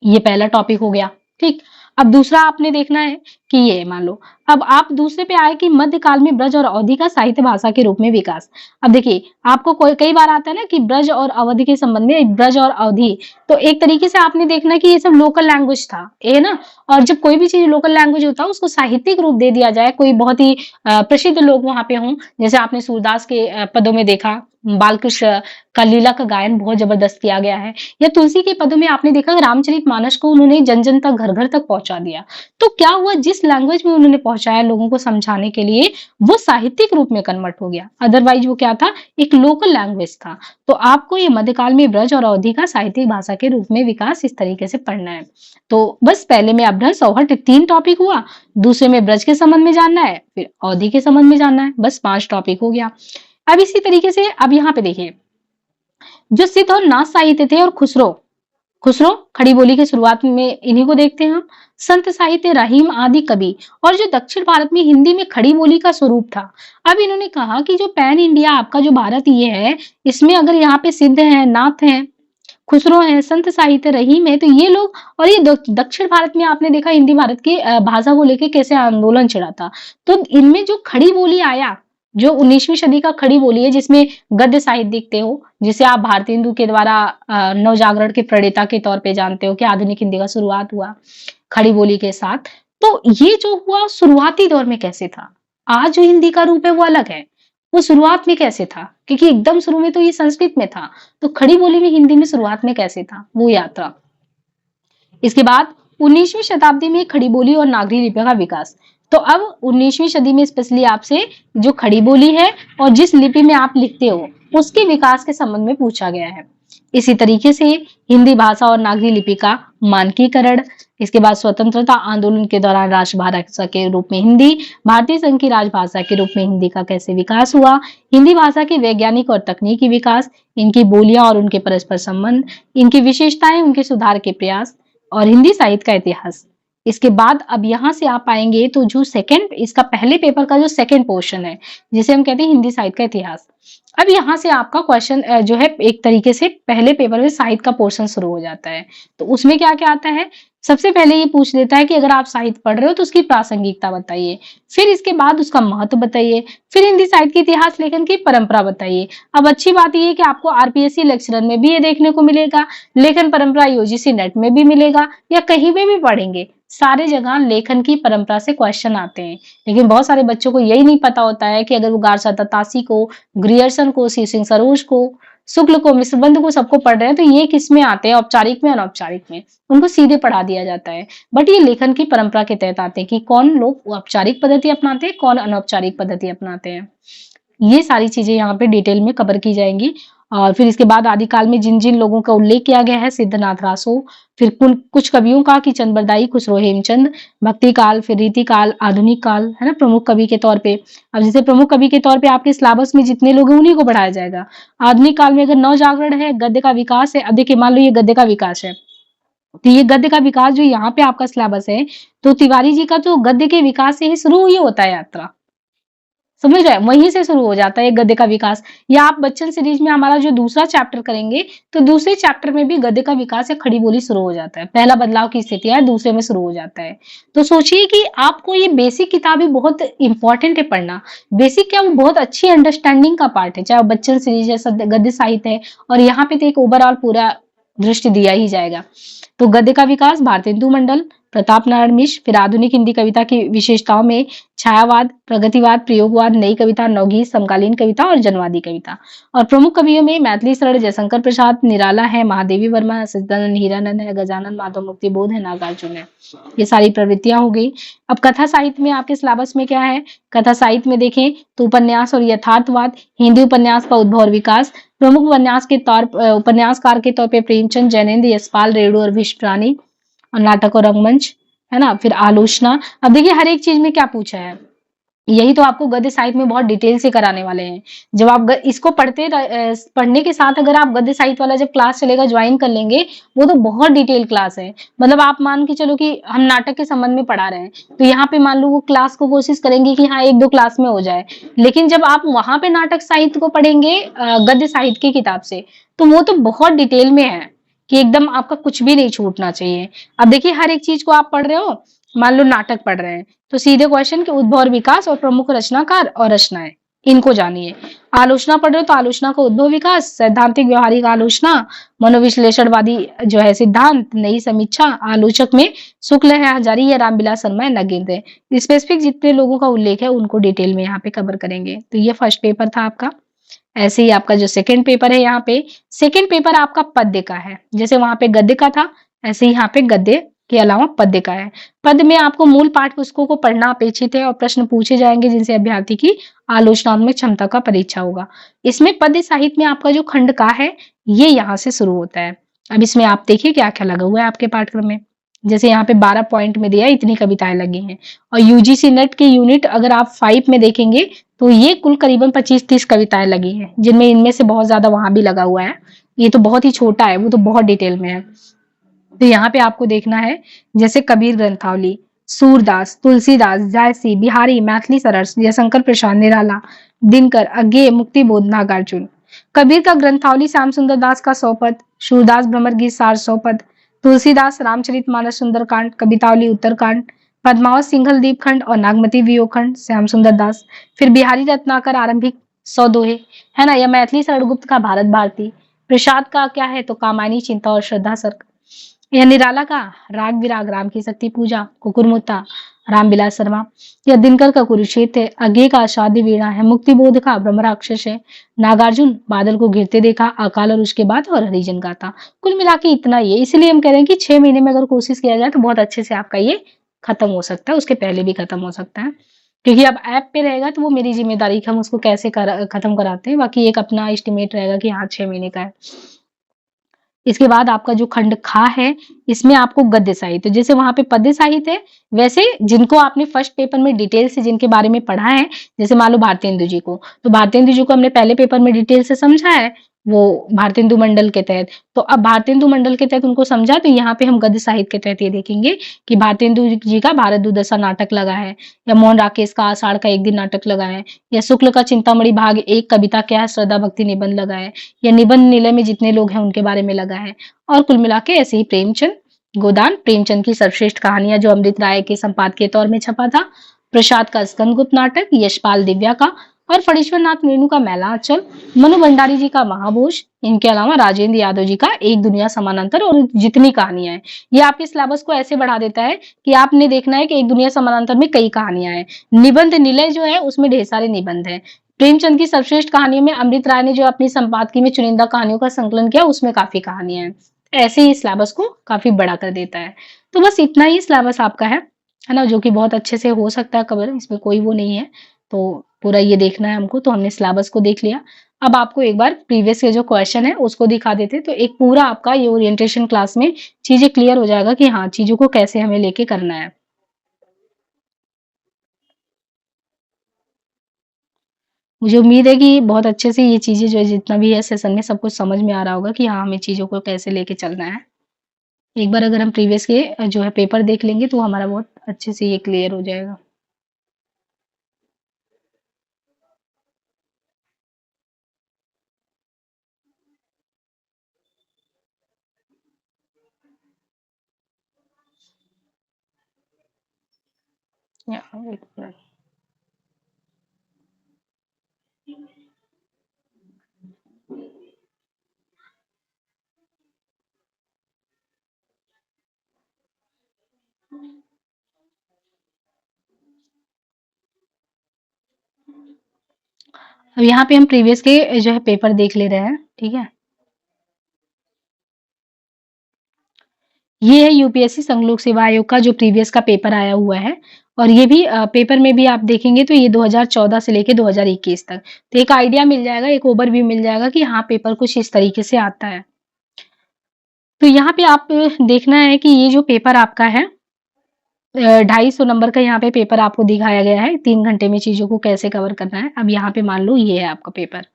ये पहला टॉपिक हो गया, ठीक। अब दूसरा आपने देखना है कि ये मान लो, अब आप दूसरे पे आए कि मध्यकाल में ब्रज और अवधि का साहित्य भाषा के रूप में विकास। अब देखिए, आपको कई बार आता है ना कि ब्रज और अवधि के संबंध में, ब्रज और अवधि, तो एक तरीके से आपने देखना कि ये सब लोकल लैंग्वेज था, ये ना। और जब कोई भी चीज लोकल लैंग्वेज होता है उसको साहित्यिक रूप दे दिया जाए, कोई बहुत ही प्रसिद्ध लोग वहां पे हों, जैसे आपने सूरदास के पदों में देखा, बालकृष्ण का लीला का गायन बहुत जबरदस्त किया गया है, या तुलसी के पदों में आपने देखा रामचरितमानस को उन्होंने जन जन तक, घर घर तक पहुंचा दिया। तो क्या हुआ, जिस लैंग्वेज में उन्होंने पहुंचाया लोगों को समझाने के लिए, वो साहित्यिक रूप में कन्वर्ट हो गया। अदरवाइज वो क्या था, एक लोकल लैंग्वेज था। तो आपको ये मध्यकाल में ब्रज और अवधि का साहित्यिक भाषा के रूप में विकास इस तरीके से पढ़ना है। तो बस पहले में अभ्रंश, औहट 3 टॉपिक हुआ, दूसरे में ब्रज के संबंध में जानना है, फिर अवधि के संबंध में जानना है, बस 5 टॉपिक हो गया। अब इसी तरीके से अब यहाँ पे देखिए, जो सिद्ध और नाथ साहित्य थे, और खुसरो, खुसरो खड़ी बोली की शुरुआत में इन्हीं को देखते हैं हम। संत साहित्य, रहीम आदि कवि, और जो दक्षिण भारत में हिंदी में खड़ी बोली का स्वरूप था। अब इन्होंने कहा कि जो पैन इंडिया आपका जो भारत ये है, इसमें अगर यहाँ पे सिद्ध है, नाथ है, खुसरो है, संत साहित्य, रहीम है, तो ये लोग, और ये दक्षिण भारत में आपने देखा हिंदी भारत की भाषा को लेके कैसे आंदोलन छिड़ा था। तो इनमें जो खड़ी बोली आया, जो 19वीं सदी का खड़ी बोली है, जिसमें गद्य साहित्य दिखते हो, जिसे आप भारतीय हिंदू के द्वारा नवजागरण के प्रणेता के तौर पे जानते हो कि आधुनिक हिंदी का शुरुआत हुआ खड़ी बोली के साथ। तो ये जो हुआ शुरुआती दौर में कैसे था, आज जो हिंदी का रूप है वो अलग है, वो शुरुआत में कैसे था, क्योंकि एकदम शुरू में तो ये संस्कृत में था, तो खड़ी बोली में हिंदी में शुरुआत में कैसे था, वो यात्रा। इसके बाद 19वीं शताब्दी में खड़ी बोली और नागरी लिपि का विकास। तो अब 19वीं सदी में स्पेशली आपसे जो खड़ी बोली है और जिस लिपि में आप लिखते हो, उसके विकास के संबंध में पूछा गया है। इसी तरीके से हिंदी भाषा और नागरी लिपि का मानकीकरण। इसके बाद स्वतंत्रता आंदोलन के दौरान राजभाषा के रूप में हिंदी, भारतीय संघ की राजभाषा के रूप में हिंदी का कैसे विकास हुआ, हिंदी भाषा की वैज्ञानिक और तकनीकी विकास, इनकी बोलियां और उनके परस्पर संबंध, इनकी विशेषताएं, उनके सुधार के प्रयास, और हिंदी साहित्य का इतिहास। इसके बाद अब यहाँ से आप आएंगे तो जो सेकंड, इसका पहले पेपर का जो सेकंड पोर्शन है, जिसे हम कहते हैं हिंदी साहित्य का इतिहास। अब यहाँ से आपका क्वेश्चन जो है एक तरीके से पहले पेपर में साहित्य का पोर्शन शुरू हो जाता है। तो उसमें क्या क्या आता है, सबसे पहले ये पूछ लेता है कि अगर आप साहित्य पढ़ रहे हो तो उसकी प्रासंगिकता बताइए, फिर इसके बाद उसका महत्व बताइए, फिर हिंदी साहित्य के इतिहास लेखन की परंपरा बताइए। अब अच्छी बात यह है कि आपको आरपीएससी लेक्चरर में भी ये देखने को मिलेगा, लेखन परंपरा यूजीसी नेट में भी मिलेगा, या कहीं पे भी पढ़ेंगे सारे जगह लेखन की परंपरा से क्वेश्चन आते हैं। लेकिन बहुत सारे बच्चों को यही नहीं पता होता है कि अगर वो गारसा दत्तासी को, ग्रियर्सन को, सी सिंह सरोज को, शुक्ल को, मिश्रबंध को सबको पढ़ रहे हैं तो ये किस में आते हैं, औपचारिक में, अनौपचारिक में, उनको सीधे पढ़ा दिया जाता है। बट ये लेखन की परंपरा के तहत आते हैं कि कौन लोग औपचारिक पद्धति अपनाते हैं, कौन अनौपचारिक पद्धति अपनाते हैं। ये सारी चीजें यहाँ पे डिटेल में कवर की जाएंगी। और फिर इसके बाद आदिकाल में जिन जिन लोगों का उल्लेख किया गया है, सिद्धनाथ रासो, फिर कुछ कवियों का कि चंद बरदाई, खुसरो हेमचंद, भक्ति काल, फिर रीति काल, आधुनिक काल, है ना, प्रमुख कवि के तौर पे। अब जैसे प्रमुख कवि के तौर पे आपके सिलेबस में जितने लोग हैं उन्हीं को पढ़ाया जाएगा। आधुनिक काल में अगर नव जागरण है, गद्य का विकास है, अब देखिए मान लो ये गद्य का विकास है, तो ये गद्य का विकास जो यहाँ पे आपका सिलेबस है, तो तिवारी जी का तो गद्य के विकास से ही शुरू ही होता है यात्रा, समझ रहे हैं, वहीं से शुरू हो जाता है गद्य का विकास। या आप बच्चन सीरीज में हमारा जो दूसरा चैप्टर करेंगे तो दूसरे चैप्टर में भी गद्य का विकास या खड़ी बोली शुरू हो जाता है, पहला बदलाव की स्थितियां है दूसरे में शुरू हो जाता है। तो सोचिए कि आपको ये बेसिक किताबें बहुत इंपॉर्टेंट है पढ़ना। बेसिक क्या, वो बहुत अच्छी अंडरस्टैंडिंग का पार्ट है, चाहे बच्चन सीरीज है, गद्य साहित्य है, और यहाँ पे तो एक ओवरऑल पूरा दृष्टि दिया ही जाएगा। तो गद्य का विकास, भारतेंदु मंडल, प्रताप नारायण मिश्र, फिर आधुनिक हिंदी कविता की विशेषताओं में छायावाद, प्रगतिवाद, प्रयोगवाद, नई कविता, नवगीत, समकालीन कविता और जनवादी कविता। और प्रमुख कवियों में मैथिली शरण जयशंकर प्रसाद, निराला है, महादेवी वर्मा, सच्चिदानंद हीरानंद है, गजानन माधव मुक्ति बोध है, नागार्जुन है। ये सारी प्रवृत्तियां हो गई। अब कथा साहित्य में आपके सिलेबस में क्या है, कथा साहित्य में देखें तो उपन्यास और यथार्थवाद, हिंदी उपन्यास का उद्भव और विकास, प्रमुख उपन्यासकार के तौर पे प्रेमचंद, जैनेन्द्र, यशपाल, रेणु और भीष्मरानी, और नाटक और रंगमंच, है ना, फिर आलोचना। अब देखिए हर एक चीज में क्या पूछा है, यही तो आपको गद्य साहित्य में बहुत डिटेल से कराने वाले हैं। जब आप इसको पढ़ने के साथ अगर आप गद्य साहित्य वाला जब क्लास चलेगा ज्वाइन कर लेंगे, वो तो बहुत डिटेल क्लास है। मतलब आप मान के चलो कि हम नाटक के संबंध में पढ़ा रहे हैं, तो यहाँ पे मान लो वो क्लास को कोशिश करेंगे कि हाँ एक दो क्लास में हो जाए, लेकिन जब आप वहां पे नाटक साहित्य को पढ़ेंगे गद्य साहित्य की किताब से, तो वो तो बहुत डिटेल में है कि एकदम आपका कुछ भी नहीं छूटना चाहिए। अब देखिए हर एक चीज को आप पढ़ रहे हो, मान लो नाटक पढ़ रहे हैं तो सीधे क्वेश्चन के उद्भव और विकास और प्रमुख रचनाकार और रचनाएं, इनको जानिए। आलोचना पढ़ रहे हो तो आलोचना का उद्भव विकास, सैद्धांतिक व्यवहारिक आलोचना, मनोविश्लेषणवादी जो है सिद्धांत, नई समीक्षा, आलोचक में शुक्ल है, हजारी या रामविलास शर्मा है, नगेंद्र है। स्पेसिफिक जितने लोगों का उल्लेख है उनको डिटेल में यहाँ पे कवर करेंगे। तो ये फर्स्ट पेपर था आपका। ऐसे ही आपका जो सेकंड पेपर है, यहाँ पे सेकंड पेपर आपका पद्य का है। जैसे वहां पे गद्य का था, ऐसे ही यहाँ पे गद्य के अलावा पद्य का है। पद्य में आपको मूल पाठ पुस्तकों को पढ़ना अपेक्षित है और प्रश्न पूछे जाएंगे जिनसे अभ्यर्थी की आलोचनात्मक क्षमता का परीक्षा होगा। इसमें पद्य साहित्य में आपका जो खंड का है ये यहाँ से शुरू होता है। अब इसमें आप देखिए क्या क्या लगा हुआ है आपके पाठ्यक्रम में। जैसे यहाँ पे 12 पॉइंट में दिया है, इतनी कविताएं लगी हैं। और यूजीसी नेट के यूनिट अगर आप 5 में देखेंगे तो ये कुल करीबन 25-30 कविताएं लगी हैं, जिनमें इनमें से बहुत ज्यादा वहां भी लगा हुआ है। ये तो बहुत ही छोटा है, वो तो बहुत डिटेल में है। तो यहाँ पे आपको देखना है जैसे कबीर ग्रंथावली, सूरदास, तुलसीदास, जायसी, बिहारी, मैथिली सरस, जयशंकर प्रसाद, निराला, दिनकर, अज्ञेय, मुक्तिबोध, नागार्जुन। कबीर का ग्रंथावली श्याम सुंदर दास का 100 पद, सूरदास भ्रमर गीत सार 100 पद, तुलसीदास रामचरितमानस सुंदरकांड, कवितावली उत्तरकांड, पद्मावत सिंघल दीप खंड और नागमती वियोग खंड श्याम सुंदर दास। फिर बिहारी रत्नाकर आरंभिक 100 दोहे, है ना, या मैथिली शरण गुप्त का भारत भारती। प्रसाद का क्या है तो कामायनी, चिंता और श्रद्धा सर्क। या निराला का राग विराग, राम की शक्ति पूजा, कुकुरमुत्ता, रामविलास शर्मा। या दिनकर का कुरुक्षेत्र है। अज्ञेय का शादी वीणा है। मुक्तिबोध का ब्रह्मराक्षस है। नागार्जुन बादल को गिरते देखा, अकाल और उसके बाद और हरिजन गाथा। कुल मिला के इतना ही है। इसलिए हम कह रहे हैं कि 6 महीने में अगर कोशिश किया जाए तो बहुत अच्छे से आपका ये खत्म हो सकता है, उसके पहले भी खत्म हो सकता है, क्योंकि अब ऐप पे रहेगा तो वो मेरी जिम्मेदारी कि हम उसको कैसे खत्म कराते हैं। बाकी एक अपना एस्टिमेट रहेगा कि हाँ 6 महीने का है। इसके बाद आपका जो खंड खा है, इसमें आपको गद्य साहित्य, जैसे वहां पे पद्य साहित्य है, वैसे जिनको आपने फर्स्ट पेपर में डिटेल से जिनके बारे में पढ़ा है, जैसे मान लो भारतेंदु जी को, तो भारतेंदु जी को हमने पहले पेपर में डिटेल से समझा है, वो भारतेंदु मंडल के तहत। तो अब भारतेंदु मंडल के तहत उनको समझा, तो यहाँ पे हम गद्य साहित्य के तहत ये देखेंगे कि भारतेंदु जी का भारत दुर्दशा नाटक लगा है, या मोहन राकेश का आषाढ़ का एक दिन नाटक लगा है, या शुक्ल का चिंतामणि भाग एक कविता क्या है श्रद्धा भक्ति निबंध लगा है, या निबंध निलय में जितने लोग हैं उनके बारे में लगा है। और कुल मिला के ऐसे ही प्रेमचंद गोदान, प्रेमचंद की सर्वश्रेष्ठ कहानियां जो अमृत राय के संपादकीय तौर में छपा था, प्रसाद का स्कंदगुप्त नाटक, यशपाल दिव्या का, और फणीश्वर नाथ मीनू का मैला आंचल, मनु भंडारी जी का महाभोज, इनके अलावा राजेंद्र यादव जी का एक दुनिया समानांतर, और जितनी कहानियां हैं। ये आपके सिलेबस को ऐसे बढ़ा देता है कि आपने देखना है कि एक दुनिया समानांतर में कई कहानियां हैं। निबंध निलय जो है उसमें ढेर सारे निबंध हैं। प्रेमचंद की सर्वश्रेष्ठ कहानियों में अमृत राय ने जो अपनी संपादकीय में चुनिंदा कहानियों का संकलन किया उसमें काफी कहानियां हैं। ऐसे ही सिलेबस को काफी बड़ा कर देता है। तो बस इतना ही सिलेबस आपका है ना, जो कि बहुत अच्छे से हो सकता है कवर, इसमें कोई वो नहीं है। तो पूरा ये देखना है हमको, तो हमने सिलेबस को देख लिया। अब आपको एक बार प्रीवियस के जो क्वेश्चन है उसको दिखा देते, तो एक पूरा आपका ये ओरिएंटेशन क्लास में चीजें क्लियर हो जाएगा कि हाँ चीजों को कैसे हमें लेके करना है। मुझे उम्मीद है कि बहुत अच्छे से ये चीजें जो है जितना भी है सेशन में सब कुछ समझ में आ रहा होगा कि हाँ हमें चीजों को कैसे लेके चलना है। एक बार अगर हम प्रीवियस के जो है पेपर देख लेंगे तो हमारा बहुत अच्छे से ये क्लियर हो जाएगा। या, एक मिनट। अब यहाँ पे हम प्रीवियस के जो है पेपर देख ले रहे हैं, ठीक है। ये है यूपीएससी संघ लोक सेवा आयोग का जो प्रीवियस का पेपर आया हुआ है, और ये भी पेपर में भी आप देखेंगे तो ये 2014 से लेके 2021 तक, तो एक आइडिया मिल जाएगा, एक ओवरव्यू मिल जाएगा कि हाँ पेपर कुछ इस तरीके से आता है। तो यहाँ पे आप देखना है कि ये जो पेपर आपका है 250 नंबर का यहाँ पे पेपर आपको दिखाया गया है, 3 घंटे में चीजों को कैसे कवर करना है। अब यहाँ पे मान लो ये है आपका पेपर।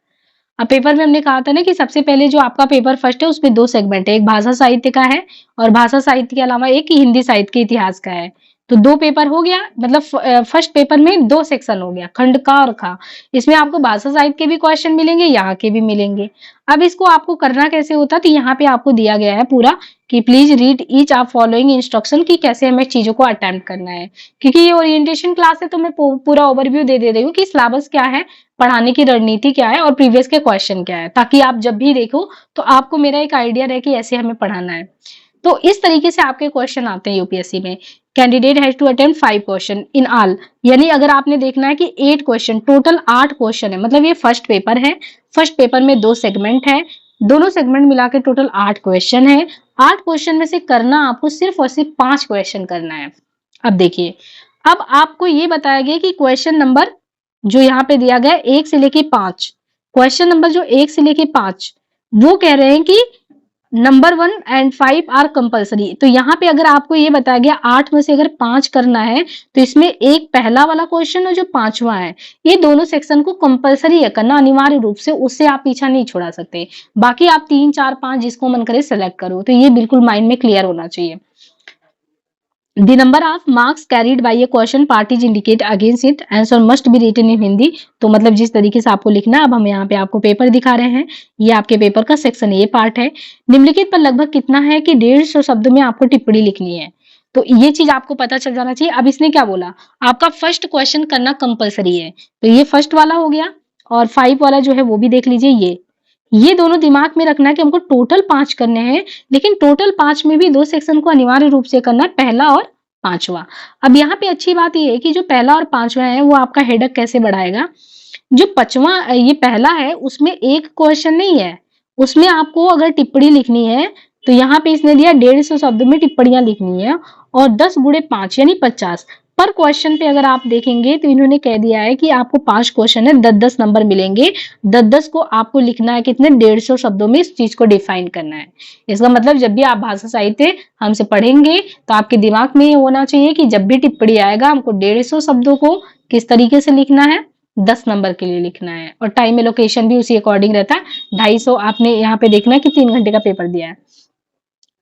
अब पेपर में हमने कहा था ना कि सबसे पहले जो आपका पेपर फर्स्ट है उसमें 2 सेगमेंट है, एक भाषा साहित्य का है और भाषा साहित्य के अलावा एक हिंदी साहित्य के इतिहास का है। तो 2 पेपर हो गया, मतलब फर्स्ट पेपर में 2 सेक्शन हो गया, खंड का और खा। इसमें आपको भाषा साहित्य के भी क्वेश्चन मिलेंगे, यहाँ के भी मिलेंगे। अब इसको आपको करना कैसे होता है, तो यहाँ पे आपको दिया गया है पूरा कि please read each of following instruction, की कैसे हमें चीजों को अटेम्प्ट करना है। क्योंकि ये ओरिएंटेशन क्लास है तो मैं पूरा ओवरव्यू दे रही हूँ कि सिलेबस क्या है, पढ़ाने की रणनीति क्या है और प्रीवियस के क्वेश्चन क्या है, ताकि आप जब भी देखो तो आपको मेरा एक आइडिया रहे कि ऐसे हमें पढ़ाना है। तो इस तरीके से आपके क्वेश्चन आते हैं यूपीएससी में। Candidate has to attempt 5 question in all, यानी अगर आपने देखना है कि 8 क्वेश्चन, टोटल 8 क्वेश्चन है, मतलब ये फर्स्ट पेपर है। फर्स्ट पेपर में 2 सेगमेंट है, दोनों सेगमेंट मिला के टोटल 8 क्वेश्चन है। 8 क्वेश्चन में से करना आपको सिर्फ और सिर्फ 5 क्वेश्चन करना है। अब देखिए, अब आपको ये बताया गया कि क्वेश्चन नंबर जो यहाँ पे दिया गया 1 से लेके 5, क्वेश्चन नंबर जो 1 से लेके 5 वो कह रहे हैं कि नंबर 1 एंड 5 आर कंपलसरी। तो यहाँ पे अगर आपको ये बताया गया 8 में से अगर 5 करना है तो इसमें एक पहला वाला क्वेश्चन और जो 5वां है, ये दोनों सेक्शन को कंपलसरी है करना अनिवार्य रूप से, उससे आप पीछा नहीं छोड़ा सकते। बाकी आप 3, 4, 5 जिसको मन करे सेलेक्ट करो, तो ये बिल्कुल माइंड में क्लियर होना चाहिए। The number of marks carried by a question part is indicate against it. Answer must be written in Hindi. तो मतलब जिस तरीके से आपको लिखना है, अब हम यहाँ पे आपको पेपर दिखा रहे हैं, ये आपके पेपर का सेक्शन ए पार्ट है। निम्नलिखित पर लगभग कितना है कि 150 शब्दों में आपको टिप्पणी लिखनी है। तो ये चीज आपको पता चल जाना चाहिए। अब इसने क्या बोला, आपका फर्स्ट क्वेश्चन करना कंपलसरी है, तो ये फर्स्ट वाला हो गया, और 5 वाला जो है वो भी देख लीजिए। ये दोनों दिमाग में रखना है कि हमको टोटल 5 करने हैं, लेकिन टोटल 5 में भी 2 सेक्शन को अनिवार्य रूप से करना है, पहला और 5वां। अब यहाँ पे अच्छी बात ये है कि जो पहला और 5वां है वो आपका हेडक कैसे बढ़ाएगा। जो 5वां ये पहला है उसमें एक क्वेश्चन नहीं है, उसमें आपको अगर टिप्पणी लिखनी है तो यहाँ पे इसने दिया 150 शब्दों में टिप्पणियां लिखनी है, और 10 गुणे 5 यानी 50 पर क्वेश्चन पे अगर आप देखेंगे तो इन्होंने कह दिया है कि आपको 5 क्वेश्चन है, 10-10 नंबर मिलेंगे। 10-10 को आपको लिखना है कितने, 150 शब्दों में इस चीज को डिफाइन करना है। इसका मतलब जब भी आप भाषा साहित्य हमसे पढ़ेंगे तो आपके दिमाग में ये होना चाहिए कि जब भी टिप्पणी आएगा हमको 150 शब्दों को किस तरीके से लिखना है, 10 नंबर के लिए लिखना है और टाइम एलोकेशन भी उसी अकॉर्डिंग रहता है। 250 आपने यहाँ पे देखना है कि 3 घंटे का पेपर दिया है।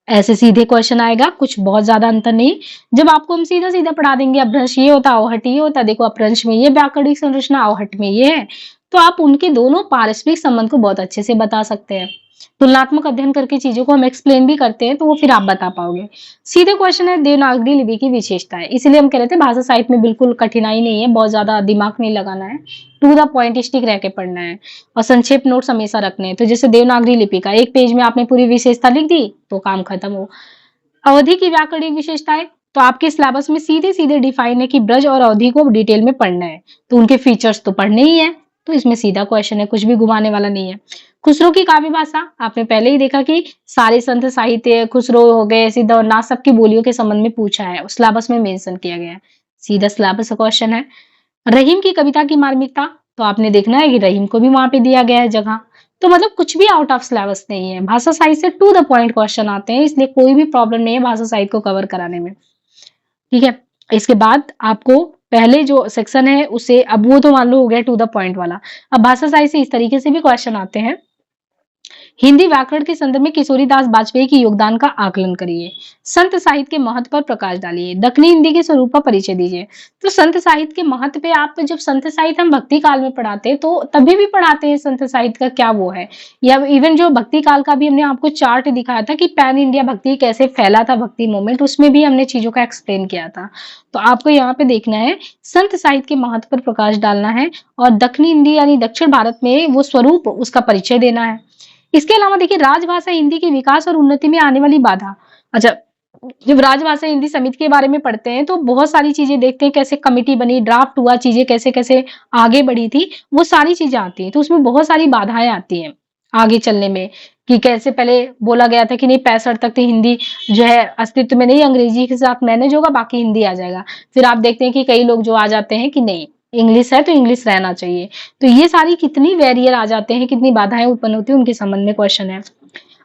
ऐसे सीधे क्वेश्चन आएगा, कुछ बहुत ज्यादा अंतर नहीं। जब आपको हम सीधा सीधा पढ़ा देंगे अपभ्रंश ये होता है, अवहट ये होता है, देखो अपभ्रंश में ये व्याकरणिक संरचना, अवहट में ये है, तो आप उनके दोनों पारस्परिक संबंध को बहुत अच्छे से बता सकते हैं। तुलनात्मक अध्ययन करके चीजों को हम एक्सप्लेन भी करते हैं, तो वो फिर आप बता पाओगे। सीधे क्वेश्चन है देवनागरी लिपि की विशेषता है, इसलिए हम कह रहे थे भाषा साहित्य में बिल्कुल कठिनाई नहीं है, बहुत ज्यादा दिमाग नहीं लगाना है, टू द पॉइंट स्टिक रह के पढ़ना है और संक्षेप नोट्स हमेशा रखने हैं। तो जैसे देवनागरी लिपि का एक पेज में आपने पूरी विशेषता लिख दी तो काम खत्म हो। अवधि की व्याकरणिक विशेषताएं, तो आपके सिलेबस में सीधे सीधे डिफाइन है कि ब्रज और अवधि को डिटेल में पढ़ना है, तो उनके फीचर्स तो पढ़ने ही है, तो इसमें सीधा क्वेश्चन है, कुछ भी घुमाने वाला नहीं है। खुसरो की काव्य भाषा आपने पहले ही देखा कि सारे संत साहित्य, खुसरो हो गए, सिद्ध और नाथ सबकी बोलियों के संबंध में पूछा है, सिलेबस में मेंशन किया गया है, सीधा सिलेबस का क्वेश्चन है। रहीम की कविता की मार्मिकता, तो आपने देखना है कि रहीम को भी वहां पे दिया गया है जगह, तो मतलब कुछ भी आउट ऑफ सिलेबस नहीं है। भाषा साहित्य से टू द पॉइंट क्वेश्चन आते हैं, इसलिए कोई भी प्रॉब्लम नहीं है भाषा साहित्य को कवर कराने में। ठीक है, इसके बाद आपको पहले जो सेक्शन है उसे, अब वो तो मान लो हो गया टू द पॉइंट वाला। अब भाषा साहित्य से इस तरीके से भी क्वेश्चन आते हैं, हिंदी व्याकरण के संदर्भ में किशोरीदास वाजपेयी के योगदान का आकलन करिए, संत साहित्य के महत्व पर प्रकाश डालिए, दक्षिणी हिंदी के स्वरूप का परिचय दीजिए। तो संत साहित्य के महत्व पे आप, जब संत साहित्य हम भक्ति काल में पढ़ाते हैं तो तभी भी पढ़ाते हैं संत साहित्य का क्या वो है, या इवन जो भक्ति काल का भी हमने आपको चार्ट दिखाया था कि पैन इंडिया भक्ति कैसे फैला था, भक्ति मूवमेंट, उसमें भी हमने चीजों का एक्सप्लेन किया था। तो आपको यहाँ पे देखना है संत साहित्य के महत्व पर प्रकाश डालना है और दक्षिणी हिंदी यानी दक्षिण भारत में वो स्वरूप उसका परिचय देना है। इसके अलावा देखिए राजभाषा हिंदी के विकास और उन्नति में आने वाली बाधा। अच्छा, जब राजभाषा हिंदी समिति के बारे में पढ़ते हैं तो बहुत सारी चीजें देखते हैं, कैसे कमिटी बनी, ड्राफ्ट हुआ, चीजें कैसे कैसे आगे बढ़ी थी, वो सारी चीजें आती हैं। तो उसमें बहुत सारी बाधाएं आती हैं आगे चलने में, कि कैसे पहले बोला गया था कि नहीं 65 तक तो हिंदी जो है अस्तित्व में नहीं, अंग्रेजी के साथ मैनेज होगा, बाकी हिंदी आ जाएगा। फिर आप देखते हैं कि कई लोग जो आ जाते हैं कि नहीं इंग्लिश है तो इंग्लिश रहना चाहिए। तो ये सारी कितनी बैरियर आ जाते हैं, कितनी बाधाएं उत्पन्न होती है, उनके संबंध में क्वेश्चन है।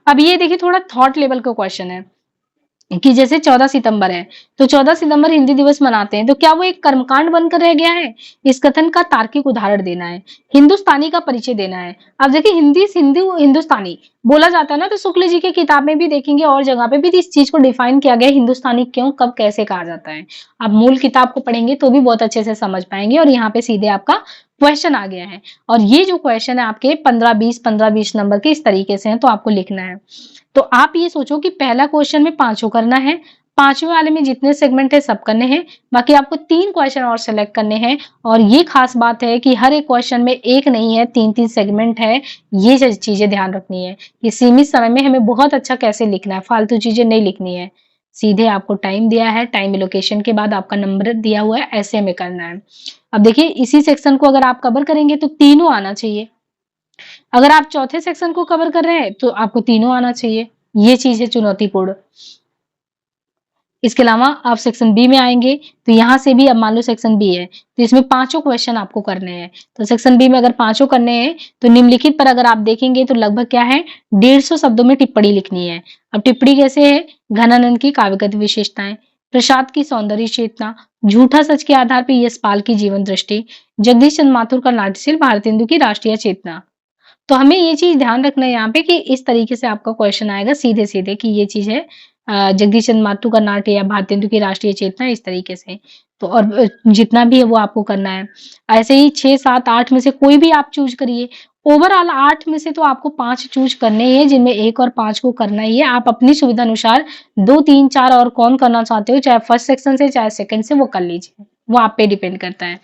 अब ये देखिए थोड़ा थॉट लेवल का क्वेश्चन है कि जैसे 14 सितंबर है, तो 14 सितंबर हिंदी दिवस मनाते हैं, तो क्या वो एक कर्मकांड बनकर रह गया है? इस कथन का तार्किक उदाहरण देना है। हिंदुस्तानी का परिचय देना है। अब देखिए हिंदी हिंदू हिंदुस्तानी बोला जाता है ना, तो शुक्ल जी की किताब में भी देखेंगे और जगह पे भी इस चीज को डिफाइन किया गया है, हिंदुस्तानी क्यों, कब, कैसे कहा जाता है। आप मूल किताब को पढ़ेंगे तो भी बहुत अच्छे से समझ पाएंगे, और यहाँ पे सीधे आपका क्वेश्चन आ गया है। और ये जो क्वेश्चन है आपके 15-20 नंबर के इस तरीके से हैं, तो आपको लिखना है। तो आप ये सोचो कि पहला क्वेश्चन में 5 करना है, 5वें वाले में जितने सेगमेंट है सब करने हैं, बाकी आपको 3 क्वेश्चन और सेलेक्ट करने हैं। और ये खास बात है कि हर एक क्वेश्चन में एक नहीं है, 3-3 सेगमेंट है। ये चीजें ध्यान रखनी है कि सीमित समय में हमें बहुत अच्छा कैसे लिखना है, फालतू चीजें नहीं लिखनी है। सीधे आपको टाइम दिया है, टाइम एलोकेशन के बाद आपका नंबर दिया हुआ है, ऐसे में करना है। अब देखिए इसी सेक्शन को अगर आप कवर करेंगे तो तीनों आना चाहिए, अगर आप चौथे सेक्शन को कवर कर रहे हैं तो आपको तीनों आना चाहिए। ये चीज है चुनौतीपूर्ण। इसके अलावा आप सेक्शन बी में आएंगे तो यहाँ से भी, अब मान लो सेक्शन बी है तो इसमें 5 क्वेश्चन आपको करने हैं। तो सेक्शन बी में अगर 5 करने हैं तो निम्नलिखित पर अगर आप देखेंगे तो लगभग क्या है 150 शब्दों में टिप्पणी लिखनी है। अब टिप्पणी कैसे है? घनानंद की काव्यगत विशेषताएं, प्रसाद की सौंदर्य चेतना, झूठा सच के आधार पर यशपाल की जीवन दृष्टि, जगदीश चंद्र माथुर का नाट्यशील, भारतेंदु की राष्ट्रीय चेतना। तो हमें ये चीज ध्यान रखना है यहाँ पे कि इस तरीके से आपका क्वेश्चन आएगा सीधे सीधे कि ये चीज है जगदीश चंद्र माथुर का नाट्य या भारतेंदु की राष्ट्रीय चेतना, इस तरीके से। तो और जितना भी है वो आपको करना है। ऐसे ही 6, 7, 8 में से कोई भी आप चूज करिए। ओवरऑल 8 में से तो आपको 5 चूज करने ही है, जिनमें 1 और 5 को करना ही है। आप अपनी सुविधा अनुसार 2, 3, 4 और कौन करना चाहते हो, चाहे फर्स्ट सेक्शन से चाहे सेकंड से, वो कर लीजिए, वो आप पे डिपेंड करता है।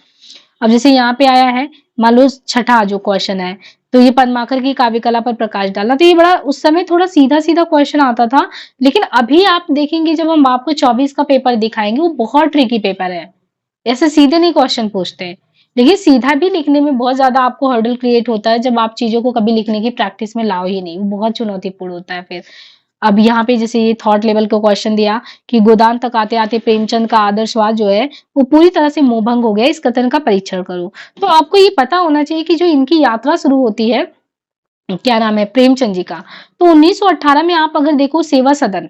अब जैसे यहाँ पे आया है मान लो छठा जो क्वेश्चन है, तो ये पद्माकर की काव्य कला पर प्रकाश डालना, तो ये बड़ा उस समय थोड़ा सीधा सीधा क्वेश्चन आता था, लेकिन अभी आप देखेंगे जब हम आपको 24 का पेपर दिखाएंगे वो बहुत ट्रिकी पेपर है। ऐसे सीधे नहीं क्वेश्चन पूछते, लेकिन सीधा भी लिखने में बहुत ज्यादा आपको हर्डल क्रिएट होता है जब आप चीजों को कभी लिखने की प्रैक्टिस में लाओ ही नहीं, वो बहुत चुनौतीपूर्ण होता है फिर। अब यहाँ पे जैसे ये थॉट लेवल का क्वेश्चन दिया कि गोदान तक आते आते प्रेमचंद का आदर्शवाद जो है वो पूरी तरह से मोहभंग हो गया, इस कथन का परीक्षण करो। तो आपको ये पता होना चाहिए कि जो इनकी यात्रा शुरू होती है, क्या नाम है, प्रेमचंद जी का, तो 1918 में आप अगर देखो सेवा सदन,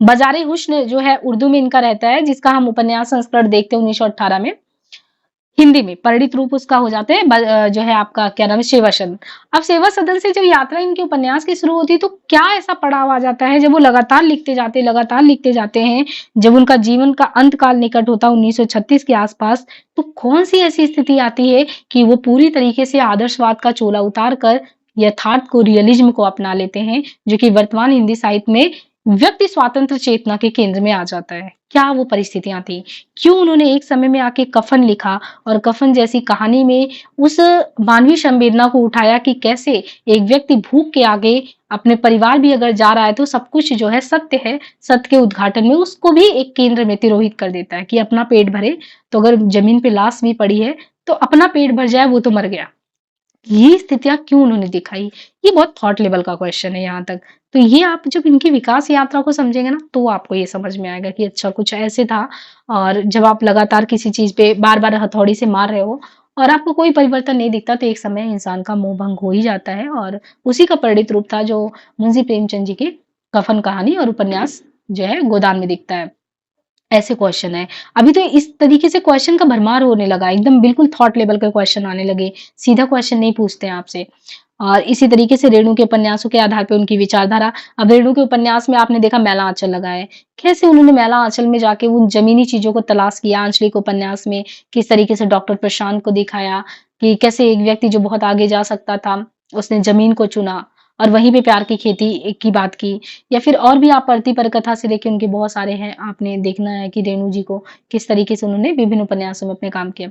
बाजारे हुस्न जो है उर्दू में इनका रहता है, जिसका हम उपन्यास संस्करण देखते हैं 1918 में। हिंदी में परिणित रूप उसका हो जाता है जो है आपका क्या नाम है, सेवा सदन। अब सेवा सदन से जब यात्रा इनके उपन्यास की शुरू होती है तो क्या ऐसा पड़ाव आ जाता है जब वो लगातार लिखते जाते हैं, जब उनका जीवन का अंत काल निकट होता है 1936 के आसपास, तो कौन सी ऐसी स्थिति आती है कि वो पूरी तरीके से आदर्शवाद का चोला उतार कर यथार्थ को, रियलिज्म को अपना लेते हैं, जो कि वर्तमान हिंदी साहित्य में व्यक्ति स्वातंत्र चेतना के केंद्र में आ जाता है। क्या वो परिस्थितियां थी? क्यों उन्होंने एक समय में आके कफन लिखा और कफन जैसी कहानी में उस मानवीय संवेदना को उठाया कि कैसे एक व्यक्ति भूख के आगे अपने परिवार भी अगर जा रहा है तो सब कुछ जो है सत्य है, सत्य के उद्घाटन में उसको भी एक केंद्र में तिरोहित कर देता है कि अपना पेट भरे। तो अगर जमीन पे लाश भी पड़ी है तो अपना पेट भर जाए, वो तो मर गया। ये स्थितियां क्यों उन्होंने दिखाई? ये बहुत थॉट लेवल का क्वेश्चन है यहाँ तक। तो ये आप जब इनकी विकास यात्रा को समझेंगे ना तो आपको ये समझ में आएगा कि अच्छा कुछ ऐसे था। और जब आप लगातार किसी चीज पे बार बार हथौड़ी से मार रहे हो और आपको कोई परिवर्तन नहीं दिखता तो एक समय इंसान का मोह भंग हो ही जाता है। और उसी का परिणित रूप था जो मुंशी प्रेमचंद जी के कफन कहानी और उपन्यास जो है गोदान में दिखता है। ऐसे क्वेश्चन है। अभी तो इस तरीके से क्वेश्चन का भरमार होने लगा, एकदम बिल्कुल थॉट लेवल के क्वेश्चन आने लगे, सीधा क्वेश्चन नहीं पूछते हैं आपसे। और इसी तरीके से रेणु के उपन्यासों के आधार पे उनकी विचारधारा। अब रेणु के उपन्यास में आपने देखा मैला आंचल लगा है, कैसे उन्होंने मैला आंचल में जाके उन जमीनी चीजों को तलाश किया। आंचलिक उपन्यास में किस तरीके से डॉक्टर प्रशांत को दिखाया कि कैसे एक व्यक्ति जो बहुत आगे जा सकता था उसने जमीन को चुना और वहीं पे प्यार की खेती की बात की। या फिर और भी आप पढ़ती पर कथा से लेके उनके बहुत सारे हैं, आपने देखना है कि रेणु जी को किस तरीके से उन्होंने विभिन्न उपन्यासों में अपने काम किया।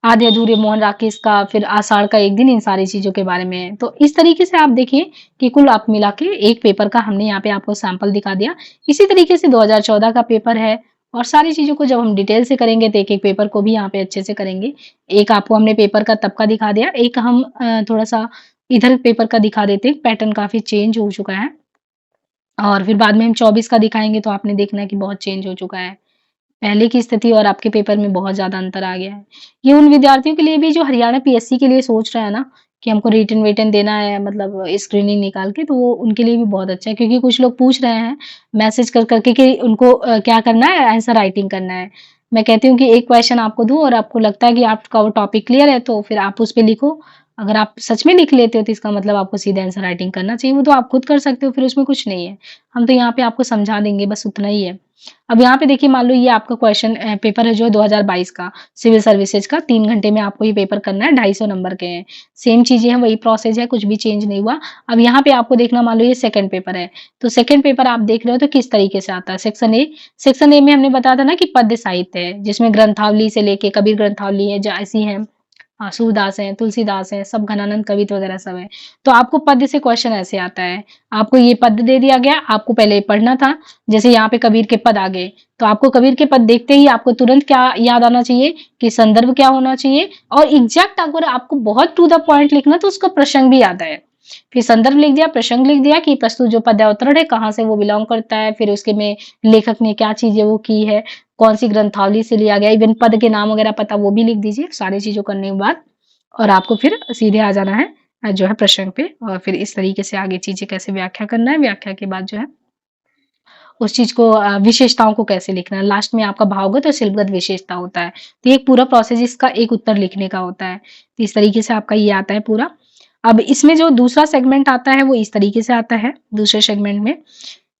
आधे अधूरे मोहन राकेश का, फिर आषाढ़ का एक दिन, इन सारी चीजों के बारे में है। तो इस तरीके से आप देखिए कि कुल आप मिला के एक पेपर का हमने यहाँ पे आपको सैंपल दिखा दिया। इसी तरीके से 2014 का पेपर है और सारी चीजों को जब हम डिटेल से करेंगे तो एक एक पेपर को भी यहाँ पे अच्छे से करेंगे। एक आपको हमने पेपर का तब का दिखा दिया, एक हम थोड़ा सा इधर पेपर का दिखा देते हैं, पैटर्न काफी चेंज हो चुका है। और फिर बाद में हम 24 का दिखाएंगे तो आपने देखना है कि बहुत चेंज हो चुका है। पहले की स्थिति और आपके पेपर में बहुत ज़्यादा अंतर आ गया है। ये उन विद्यार्थियों के लिए भी जो हरियाणा पीएससी के लिए सोच रहे हैं ना कि हमको रिटन वेटन देना है, मतलब स्क्रीनिंग निकाल के, तो वो उनके लिए भी बहुत अच्छा है। क्योंकि कुछ लोग पूछ रहे हैं मैसेज कर करके कि उनको क्या करना है, आंसर राइटिंग करना है। मैं कहती हूँ कि एक क्वेश्चन आपको दूँ और आपको लगता है कि आपका वो टॉपिक क्लियर है तो फिर आप उस पे लिखो। अगर आप सच में लिख लेते हो तो इसका मतलब आपको सीधे आंसर राइटिंग करना चाहिए। वो तो आप खुद कर सकते हो, फिर उसमें कुछ नहीं है। हम तो यहाँ पे आपको समझा देंगे, बस उतना ही है। अब यहाँ पे देखिए, मान लो ये आपका क्वेश्चन पेपर है जो है 2022 का सिविल सर्विसेज का। 3 घंटे में आपको ये पेपर करना है, 250 नंबर के हैं। सेम चीजें हैं, वही प्रोसेस है, कुछ भी चेंज नहीं हुआ। अब यहाँ पे आपको देखना, मान लो ये सेकंड पेपर है तो सेकंड पेपर आप देख रहे हो तो किस तरीके से आता है। सेक्शन ए में हमने बताया था ना कि पद्य साहित्य है, जिसमें ग्रंथावली से लेके कबीर ग्रंथावली है, जैसी है, हाँ, सूरदास है, तुलसीदास है, सब घनानंद कवित्व वगैरह सब है। तो आपको पद्य से क्वेश्चन ऐसे आता है, आपको ये पद्य दे दिया गया, आपको पहले ये पढ़ना था। जैसे यहाँ पे कबीर के पद आ गए तो आपको कबीर के पद देखते ही आपको तुरंत क्या याद आना चाहिए कि संदर्भ क्या होना चाहिए। और एग्जैक्ट अगर आपको बहुत टू द पॉइंट लिखना तो उसका प्रसंग भी याद है। फिर संदर्भ लिख दिया, प्रसंग लिख दिया कि प्रस्तुत जो पद्यावतरण है कहाँ से वो बिलोंग करता है, फिर उसके में लेखक ने क्या चीजें वो की है, कौन सी ग्रंथावली से लिया गया, इवन पद के नाम वगैरह पता वो भी लिख दीजिए। सारी चीजों करने के बाद और आपको फिर सीधे आ जाना है जो है प्रसंग पे। और फिर इस तरीके से आगे चीजें कैसे व्याख्या करना है, व्याख्या के बाद जो है उस चीज को विशेषताओं को कैसे लिखना है। लास्ट में आपका भावगत और शिल्पगत विशेषता होता है। तो ये पूरा प्रोसेस इसका एक उत्तर लिखने का होता है। तो इस तरीके से आपका ये आता है पूरा। अब इसमें जो दूसरा सेगमेंट आता है वो इस तरीके से आता है दूसरे सेगमेंट में,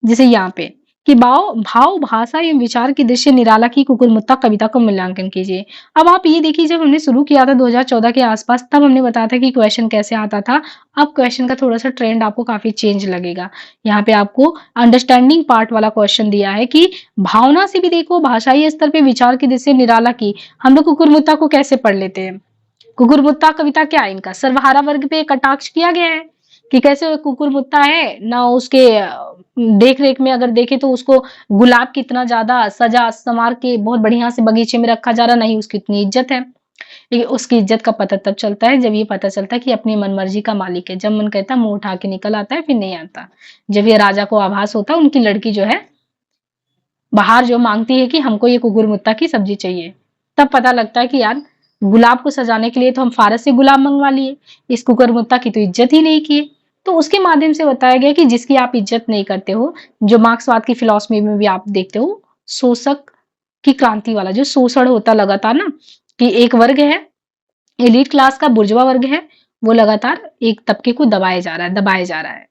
जैसे यहाँ पे कि भाव भाषा एवं विचार की दृश्य निराला की कुकुरमुत्ता कविता का मूल्यांकन कीजिए। अब आप ये देखिए, जब हमने शुरू किया था 2014 के आसपास, तब हमने बताया था कि क्वेश्चन कैसे आता था। अब क्वेश्चन का थोड़ा सा ट्रेंड आपको काफी चेंज लगेगा। यहाँ पे आपको अंडरस्टैंडिंग पार्ट वाला क्वेश्चन दिया है कि भावना से भी देखो, भाषाई स्तर पे विचार की दृश्य निराला की हम लोग कुकुरमुत्ता को कैसे पढ़ लेते हैं। कुकुरमुत्ता कविता क्या है, इनका सर्वहारा वर्ग पे कटाक्ष किया गया है कि कैसे कुकुरमुत्ता है ना, उसके देख रेख में अगर देखे तो उसको गुलाब कितना ज्यादा सजा संवार के बहुत बढ़िया से बगीचे में रखा जा रहा, नहीं उसकी इतनी इज्जत है। लेकिन उसकी इज्जत का पता तब चलता है जब ये पता चलता है कि अपनी मनमर्जी का मालिक है। जब मन कहता है मुंह उठा के निकल आता है, फिर नहीं आता। जब ये राजा को आभास होता है उनकी लड़की जो है बाहर जो मांगती है कि हमको ये कुकुरमुत्ता की सब्जी चाहिए, तब पता लगता है कि यार गुलाब को सजाने के लिए तो हम फारस से गुलाब मंगवा लिए, इस कुकुरमुत्ता की तो इज्जत ही नहीं की। तो उसके माध्यम से बताया गया कि जिसकी आप इज्जत नहीं करते हो, जो मार्क्सवाद की फिलॉसफी में भी आप देखते हो, शोषक की क्रांति वाला जो शोषण होता लगातार ना, कि एक वर्ग है, एलीट क्लास का बुर्जुआ वर्ग है, वो लगातार एक तबके को दबाया जा रहा है।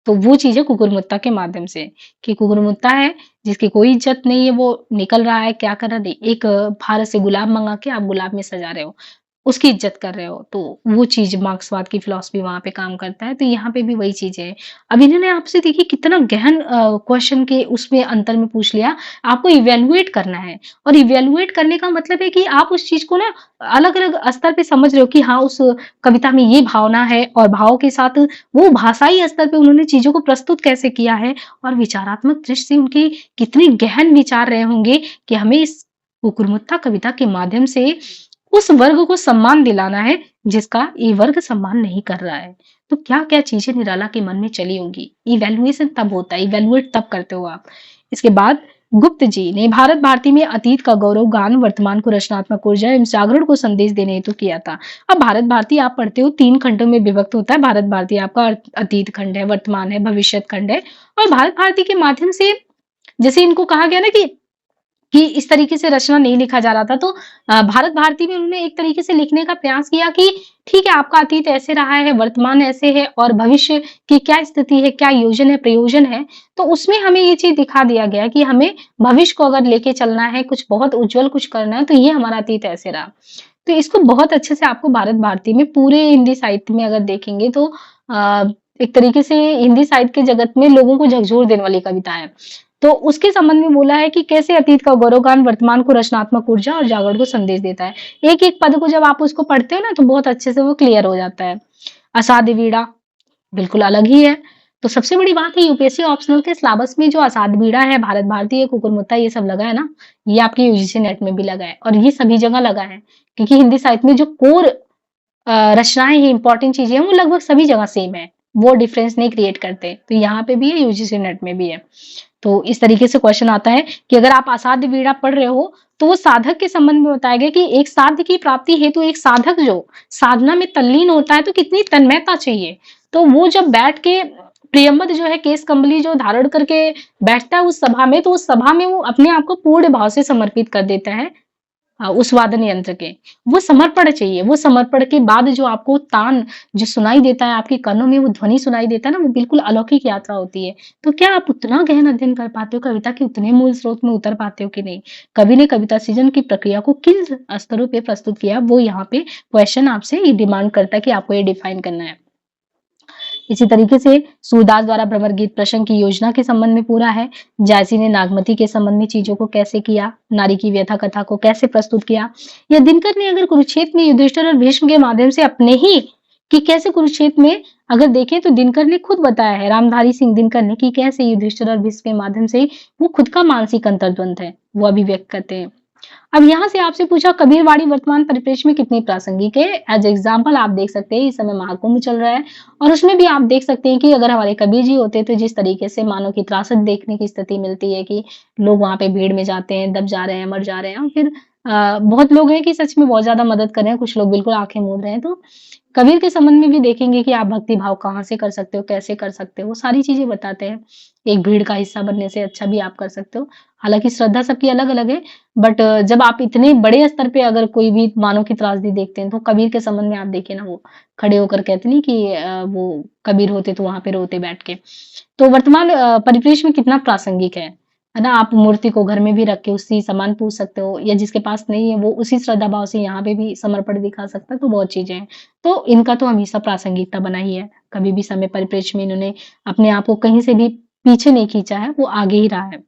तो वो चीज़ है कुकुरमुत्ता के माध्यम से, कि कुकुरमुत्ता है जिसकी कोई इज्जत नहीं है, वो निकल रहा है, क्या कर रहा है, नहीं, एक भारत से गुलाब मंगा के आप गुलाब में सजा रहे हो, उसकी इज्जत कर रहे हो, तो वो चीज़ मार्क्सवाद की फिलॉसफी वहाँ पे काम करता है, तो यहाँ पे भी वही चीज़ें हैं। अब इन्होंने आपसे देखिए कितना गहन क्वेश्चन के उसमें अंतर में पूछ लिया, आपको इवैल्यूएट करना है और इवैल्यूएट करने का मतलब है कि आप उस चीज़ को ना अलग-अलग स्तर पे समझ रहे हो कि हाँ, उस कविता में ये भावना है और भाव के साथ वो भाषाई स्तर पे उन्होंने चीज़ों को प्रस्तुत कैसे किया है और विचारात्मक दृष्टि से उनके कितने गहन विचार रहे होंगे कि हमें इस कुकुरमुत्ता कविता के माध्यम से उस वर्ग को सम्मान दिलाना है जिसका ये वर्ग सम्मान नहीं कर रहा है। तो क्या-क्या चीज़ें निराला के मन में चली होंगी। इवैल्यूएशन तब होता है, इवैल्यूएट तब करते हो आप। इसके बाद गुप्त जी ने भारत भारती में अतीत का गौरव गान, वर्तमान को रचनात्मक ऊर्जा एवं जागरण को संदेश देने हेतु किया था। अब भारत भारती आप पढ़ते हो 3 खंडों में विभक्त होता है। भारत भारती आपका अतीत खंड है, वर्तमान है, भविष्यत खंड है और भारत भारती के माध्यम से जैसे इनको कहा गया ना कि इस तरीके से रचना नहीं लिखा जा रहा था तो भारत भारती में उन्होंने एक तरीके से लिखने का प्रयास किया कि ठीक है आपका अतीत ऐसे रहा है, वर्तमान ऐसे है और भविष्य की क्या स्थिति है, क्या योजन है, प्रयोजन है। तो उसमें हमें ये चीज़ दिखा दिया गया कि हमें भविष्य को अगर लेके चलना है, कुछ बहुत उज्ज्वल कुछ करना है तो ये हमारा अतीत ऐसे रहा। तो इसको बहुत अच्छे से आपको भारत भारती में पूरे हिंदी साहित्य में अगर देखेंगे तो अ, एक तरीके से हिंदी साहित्य के जगत में लोगों को झकझोर देने वाली कविता है। तो उसके संबंध में बोला है कि कैसे अतीत का गौरवगान वर्तमान को रचनात्मक ऊर्जा और जागरण को संदेश देता है। एक-एक पद को जब आप उसको पढ़ते हो ना तो बहुत अच्छे से वो क्लियर हो जाता है। असाध्य वीड़ा बिल्कुल अलग ही है। तो सबसे बड़ी बात है यूपीएससी ऑप्शनल के सिलेबस में जो असाध्य वीड़ा है, भारत भारती है, कुकुरमुत्ता ये सब लगा है ना, ये आपके यूजीसी नेट में भी लगा है और ये सभी जगह लगा है। क्योंकि हिंदी साहित्य में जो कोर रचनाएँ ही इम्पोर्टेंट चीज़ें हैं वो लगभग सभी जगह सेम है। वो डिफरेंस नहीं क्रिएट करते। तो यहाँ पे भी है, यूजीसी नेट में भी है। तो इस तरीके से क्वेश्चन आता है कि अगर आप असाध्य वीणा पढ़ रहे हो तो वो साधक के संबंध में बताया गया कि एक साध्य की प्राप्ति हेतु एक साधक जो साधना में तल्लीन होता है तो कितनी तन्मयता चाहिए। तो वो जब बैठ के प्रियंवद जो है केस कंबली जो धारण करके बैठता है उस सभा में तो उस सभा में वो अपने आप को पूर्ण भाव से समर्पित कर देता है उस वादन यंत्र के। वो समर्पण चाहिए, वो समर्पण के बाद जो आपको तान जो सुनाई देता है, आपके कानों में वो ध्वनि सुनाई देता है ना, वो बिल्कुल अलौकिक यात्रा होती है। तो क्या आप उतना गहन अध्ययन कर पाते हो, कविता के उतने मूल स्रोत में उतर पाते हो कि नहीं? कवि ने कविता सृजन की प्रक्रिया को किन स्तरों पे प्रस्तुत किया, वो यहाँ पे क्वेश्चन आपसे ये डिमांड करता है कि आपको ये डिफाइन करना है। इसी तरीके से सूरदास द्वारा भ्रमर गीत प्रसंग की योजना के संबंध में पूरा है। जायसी ने नागमती के संबंध में चीजों को कैसे किया, नारी की व्यथा कथा को कैसे प्रस्तुत किया, या दिनकर ने अगर कुरुक्षेत्र में युधिष्ठिर और भीष्म के माध्यम से अपने ही कि कैसे कुरुक्षेत्र में अगर देखें तो दिनकर ने खुद बताया है, रामधारी सिंह दिनकर ने, कि कैसे युधिष्ठिर और भीष्म के माध्यम से वो खुद का मानसिक अंतर्द्वंद है वो अभिव्यक्त करते हैं। अब यहाँ से आपसे पूछा कबीरवाड़ी वर्तमान परिप्रेक्ष्य में कितनी प्रासंगिक है। एज एग्जाम्पल आप देख सकते हैं इस समय महाकुंभ चल रहा है और उसमें भी आप देख सकते हैं कि अगर हमारे कबीर जी होते तो जिस तरीके से मानव की त्रासद देखने की स्थिति मिलती है कि लोग वहां पे भीड़ में जाते हैं, दब जा रहे हैं, मर जा रहे हैं और फिर बहुत लोग हैं कि सच में बहुत ज्यादा मदद कर रहे हैं, कुछ लोग बिल्कुल आंखें मूंद रहे हैं। तो कबीर के संबंध में भी देखेंगे कि आप भक्ति भाव कहाँ से कर सकते हो, कैसे कर सकते हो, वो सारी चीजें बताते हैं। एक भीड़ का हिस्सा बनने से अच्छा भी आप कर सकते हो। हालांकि श्रद्धा सबकी अलग अलग है, बट जब आप इतने बड़े स्तर पे अगर कोई भी मानव की त्रासदी देखते हैं तो कबीर के संबंध में आप देखिए ना, वो खड़े होकर कहते नहीं कि वो कबीर होते तो वहां पे रोते बैठ के। तो वर्तमान परिप्रेक्ष्य में कितना प्रासंगिक है ना। आप मूर्ति को घर में भी रख के उससे सामान पूछ सकते हो, या जिसके पास नहीं है वो उसी श्रद्धा भाव से यहाँ पे भी समर्पण दिखा सकता है। तो बहुत चीजें हैं, तो इनका तो हमेशा प्रासंगिकता बना ही है। कभी भी समय परिप्रेक्ष्य में इन्होंने अपने आप को कहीं से भी पीछे नहीं खींचा है, वो आगे ही रहा है।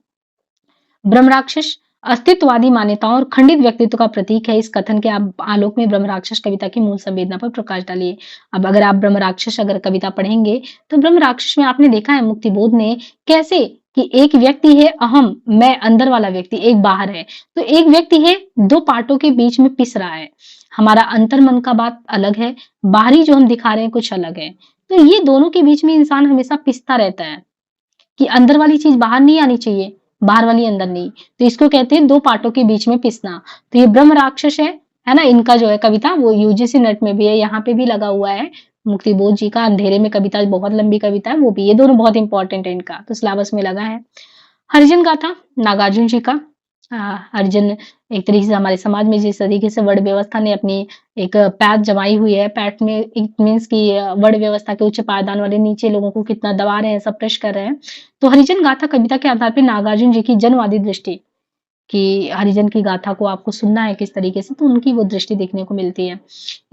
ब्रह्म राक्षस अस्तित्ववादी मान्यताओं और खंडित व्यक्तित्व का प्रतीक है। इस कथन के आप आलोक में ब्रह्म राक्षस कविता की मूल संवेदना पर प्रकाश डालिए। अब अगर आप ब्रह्म राक्षस अगर कविता पढ़ेंगे तो ब्रह्म राक्षस में आपने देखा है मुक्तिबोध ने कैसे कि एक व्यक्ति है अहम, मैं अंदर वाला व्यक्ति, एक बाहर है। तो एक व्यक्ति है दो पार्टों के बीच में पिस रहा है। हमारा अंतर मन का बात अलग है, बाहरी जो हम दिखा रहे हैं कुछ अलग है। तो ये दोनों के बीच में इंसान हमेशा पिसता रहता है कि अंदर वाली चीज बाहर नहीं आनी चाहिए, बाहर वाली अंदर नहीं। तो इसको कहते हैं दो पार्टों के बीच में पिसना। तो ये ब्रह्म राक्षस है ना। इनका जो है कविता वो यूजीसी नेट में भी है, यहाँ पे भी लगा हुआ है। मुक्तिबोध जी का अंधेरे में कविता, बहुत लंबी कविता है वो भी, ये दोनों बहुत इंपॉर्टेंट है इनका, तो सिलेबस में लगा है। हरिजन गाथा नागार्जुन जी का अर्जुन एक तरीके से हमारे समाज में जिस तरीके से वर्ण व्यवस्था ने अपनी एक पैठ जमाई हुई है, पैठ में इट मीन्स कि वर्ण व्यवस्था के उच्च पायदान वाले नीचे लोगों को कितना दबा रहे हैं, सप्रेस कर रहे हैं। तो हरिजन गाथा कविता के आधार पे नागार्जुन जी की जनवादी दृष्टि कि हरिजन की गाथा को आपको सुनना है किस तरीके से, तो उनकी वो दृष्टि देखने को मिलती है।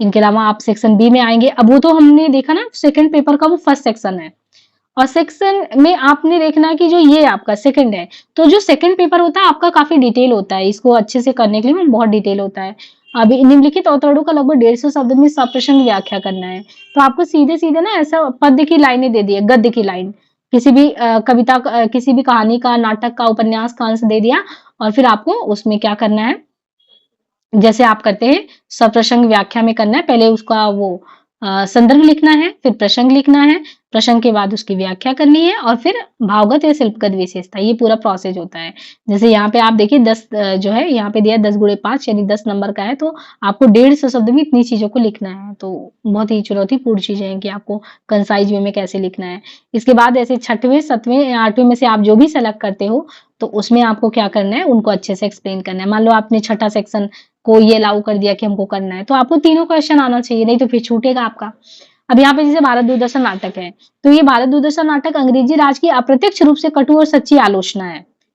इनके अलावा आप सेक्शन बी में आएँगे, अब वो तो हमने देखा ना सेकंड पेपर का वो फर्स्ट सेक्शन है। और सेक्शन में आपने देखना है कि जो ये आपका सेकंड है, तो जो सेकंड पेपर होता है आपका काफी डिटेल होता है, इसको अच्छे से करने के लिए में बहुत डिटेल होता है। अभी निम्नलिखित अवतरणों का लगभग 150 शब्द में सप्रश्न व्याख्या करना है। तो आपको सीधे सीधे ना ऐसा पद्य की लाइनें दे दी है, गद्य की लाइन, किसी भी कविता किसी भी कहानी का, नाटक का, उपन्यास का अंश दे दिया और फिर आपको उसमें क्या करना है, जैसे आप करते हैं सप्रसंग व्याख्या में करना है, पहले उसका वो संदर्भ लिखना है, फिर प्रसंग लिखना है, प्रसंग के बाद उसकी व्याख्या करनी है और फिर भावगत या शिल्पगत विशेषता, ये पूरा प्रोसेस होता है। जैसे यहाँ पे आप देखिए 10 जो है यहाँ पे दिया 10 गुणे 5 यानी 10 नंबर का है, तो आपको 150 शब्द में इतनी चीजों को लिखना है। तो बहुत ही चुनौतीपूर्ण चीजें हैं कि आपको कंसाइज वे में कैसे लिखना है। इसके बाद ऐसे छठवें, सातवें, आठवें में से आप जो भी सेलेक्ट करते हो तो उसमें आपको क्या करना है, उनको अच्छे से एक्सप्लेन करना है। मान लो आपने छठा सेक्शन को ये अलाउ कर दिया कि हमको करना है, तो आपको तीनों क्वेश्चन आना चाहिए, नहीं तो फिर छूटेगा आपका। अब यहाँ पे जैसे भारत दूरदर्शन नाटक तो ये भारत दूरदर्शन नाटक अंग्रेजी राज की अप्रत्यक्ष रूप से कटु और सच्ची आलोचना